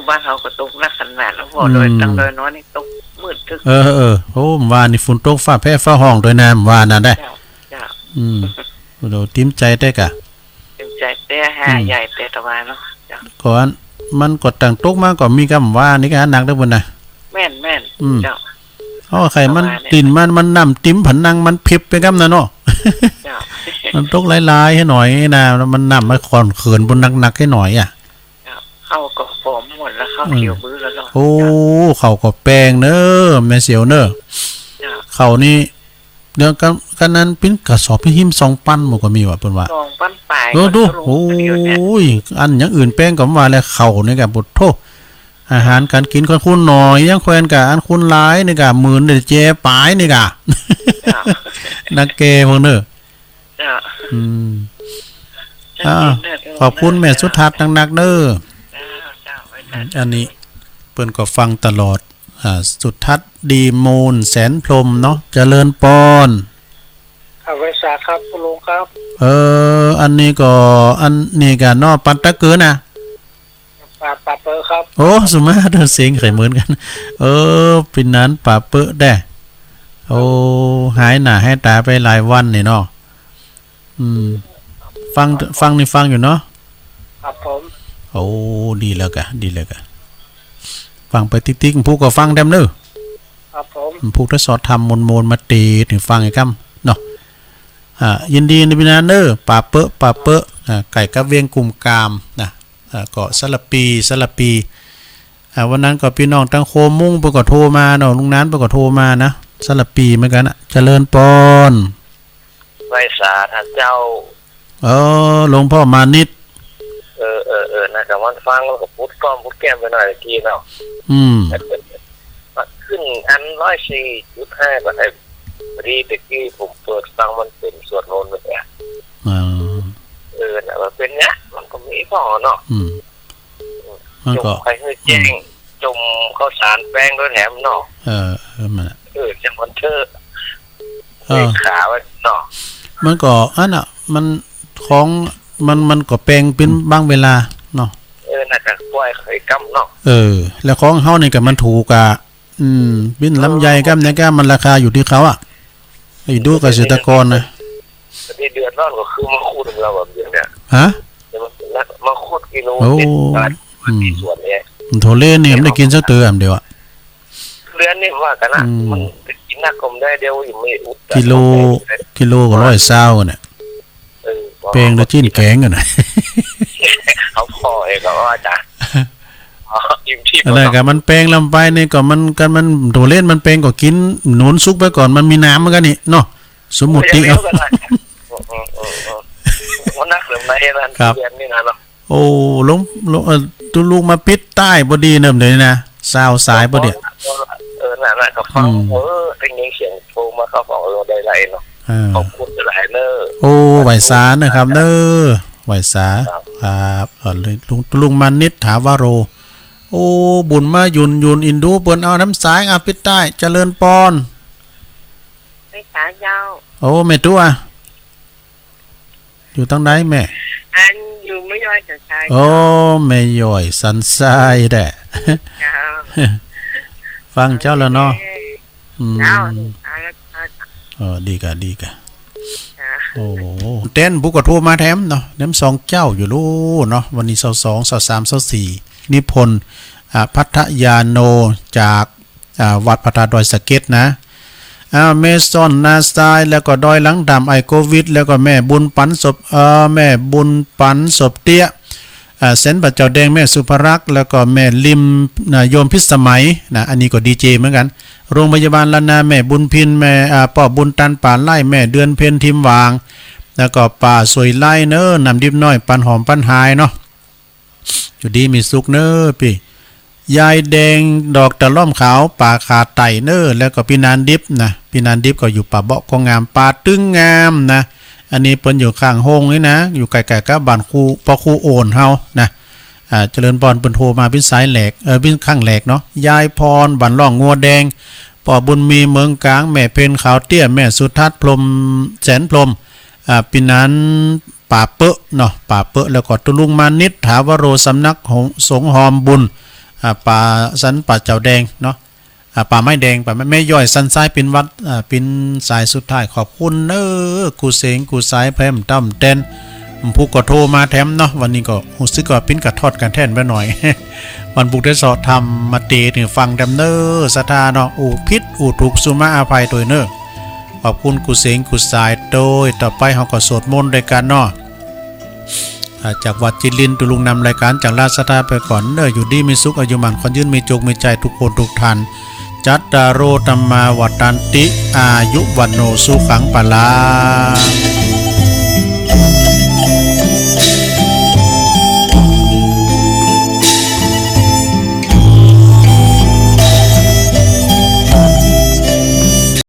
บ้านเฮาก็ตกหนักขนาดแล้วพอโดยตั้งโดยน้อยนี่ตกมืดทึกว่านี่ฝนตกฟ้าแผ่ฟ้าห้องโดยน้ำว่านั่นได้โดติ้มใจได้กะติ้มใจแต่หาใหญ่แต่ตะวันเนาะก่อนมันกดต่างตกมาก็มีคำว่านี่ก็หนักได้บ่น่ะแม่นเจ้าไข่มันติ่นมันน้ำติ้มผันนังมันพิบไปกำน่ะเนาะมันตกหลายๆให้หน่อยนะมันน้ำมาคอนเขินบนหนักๆให้หน่อยเข้าก็ฟอมหมดแล้วเข้าเขียวบื้อแล้วเนาะเข้าก็แปลงเนอะแม่เสียวเนอะเข้านี่เดี๋ยวกันนั้นปิ้นกระสอบพี่หิม2 ปั้นมันก็มีว่าเพิ่นว่า2 ปั้นปลายดูอันอย่างอื่นแป้งก็ว่าแล้วเข้านี่ก็บ่โทอาหารการกินคนคุณหน่อยยังแควนกับอันคุณหลายนี่ก็หมื่นได้เจปลายนี่ก็นักเกพวกเนอะขอบคุณแม่สุทัศน์นักเด้ออันนี้เปิ้นก็ฟังตลอดสุทัศน์ดีมูลแสนพรหมเนาะเจริญปอนไว้สาครับคุณลุงครับอันนี้ก็เนาะปัตตะเกือน่ะป่าเปอครับสมมาเด้อเสียงไข่เหมือนกันเป็นนั้นป่าเปอได้หายหน้าให้ตาไปหลายวันนี่เนาะฟังนี่ฟังอยู่เนาะครับผมดีแล้วกะฟังไปติ๊กๆผู้ก็ฟังแดมเด้อครับผมผู้ทดสอบทำมนมาตีถึงฟังไอ้กำเนาะยินดีในพินาเนอร์ป่าเปอะไก่กับเวียงกลุ่มกามนะเกาะสลับปีวันนั้นก็พี่น้องตั้งโคมุ่งไปก็โทรมาเนาะลุงนั้นไปก็โทรมานะ สลับปีเหมือนกันอะเจริญปอน ไหว้สาท่านเจ้า หลวงพ่อมานิด นะครับมันฟังแล้วก็พุดก้อมพุดแก้มไปหน่อยเมื่อกี้เนาะ ขึ้นอัน104.5ก็ได้พอดีตะกี้ผมเปิดฟังมันเป็นสวดมนต์แบบนี้นะมันเป็นเนี้ยมันก็มีพ่อเนาะมันก็ไปให้แจ้งจมข้าวสารแป้งด้วยแถมเนาะมันจังมันเถอะขาไว้เนาะมันก็อันน่ะมันของมันก็แปลงเป็นบางเวลาเนาะน่าจะปล่อยเคยกำเนาะแล้วของเฮานี่ก็มันถูกอ่ะบินลำไยกำเนี่ยก็มันราคาอยู่ที่เขาอ่ะไอ้ดูเกษตรกรนะที่เดือดร้อนก็คือมาคูดเราแบบเนี่ยฮะมาคูดกิโลมีส่วนเนี่ยโทเล่เนี่ยมันได้กินสักเตือนเดียวอ่ะเรือนนี่ว่ากันนะมันกินนักกลมได้เดียวอยู่ไม่อุดกิโลก็120เนี่ยแปลงแล้วจิ้นแกงกันน่ะเขาพอเองก็ว่าจ้ะอะไรกันมันแปลงลำไปนี่ก็มันโดเล่นมันแปลงก็กินหนุนซุกไปก่อนมันมีน้ำเหมือนกันนี่เนาะสมมุติเอาวันนักเริ่มในนั้นเรียนนี่นะเนาะโอ้ลงตุลุงมาปิดใต้บ่ดีเนิ่มเลยนะสาวสายบ่เดียวน่ะก็ฟังได้ยินเสียงโทรมาเข้าของเราได้ไรเนาะขอบคุณหลายเนอโอ้ไหวสานะครับเนอไหวสาครับลุงมานิดถาวโรโอ้บุญมายุนอินดูเปิ้นเอาน้ำสายปิดใต้เจริญปอนไม่สาเจ้าโอ้แม่ตัวอยู่ตั้งไหนแม่อันอยู่ไม่ย่อยสันทรายโอ้แม่ย่อยสันทรายแด่ฟังเจ้าแล้วเนาะดีกะโอ้เต้นบุกกระโทรมาแถมเนาะน้ำ2เจ้าอยู่รู้เนาะวันนี้22 23 24นิพนธ์พัทยาโนจากวัดพระธาตุดอยสะเก็ดนะเมซอนนาสไตล์แล้วก็ดอยหลังดำไอโควิดแล้วก็แม่บุญปันศพแม่บุญปันศพเตี้ยเซนปัจเจ้าแดงแม่สุภรักษ์แล้วก็แม่ลิมโยมพิสมัยนะอันนี้ก็ดีเจเหมือนกันโรงพยาบาลละนาแม่บุญพินแม่ป่อบุญตันป่าไล่แม่เดือนเพ็ญทิมวางแล้วก็ป่าสวยไล่เน้อนำดิบน้อยปันหอมปันหายเนาะอยู่ดีมีสุขเน้อพี่ยายแดงดอกตะล่อมขาวป่าขาไต่เน้อแล้วก็พี่นานดิบนะพี่นานดิบก็อยู่ป่าเบาะกองงามป่าตึ้งงามนะอันนี้เปิ้นอยู่ข้างโฮงนี่นะอยู่ไกลๆกับบ้านครูปอครูโอนเฮานะเจริญพรเปิ้นโทรมาเป็นสายแหลกเป็นข้างแหลกเนาะยายพรบ้านร่องงัวแดงป่อบุญมีเมืองกลางแม่เพนขาวเตี้ยแม่สุทัศน์พรมแสนพรมปีนั้นป่าเปะเนาะป่าเปะแล้วก็ตุลุงมานิดถาวโรสำนักสงฆ์หอมบุญป่าสันป่าเจ้าแดงเนาะป่าไม้แดงป่าแม่ย่อยสันซ้ายเป็นวัดเป็นสายสุดท้ายขอบคุณกูเสงกูสายแพมตั้มเต้นผู้ก็โทรมาแถมเนาะวันนี้ก็รู้สึกว่าปิ้นกระทอดกันแท่นไปหน่อย วันบุกได้สอบทำมาเตะถึงฟังดำเนอสถาเนาะอูพิษอูถูกสุมาอภัยตัวเนอขอบคุณกูเสงกูสายโดยต่อไปเขาก็สวดมนต์ด้วยกันเนาะจากวัดจิรินตุลุงนำรายการจากราชสถาไปก่อนอยู่ดีมีสุขอายุมันคนยืนมีจกมีใจทุกคนทุกท่านจัตตารโรธรรมาวัฏันติอายุวันโนสุขังปะลา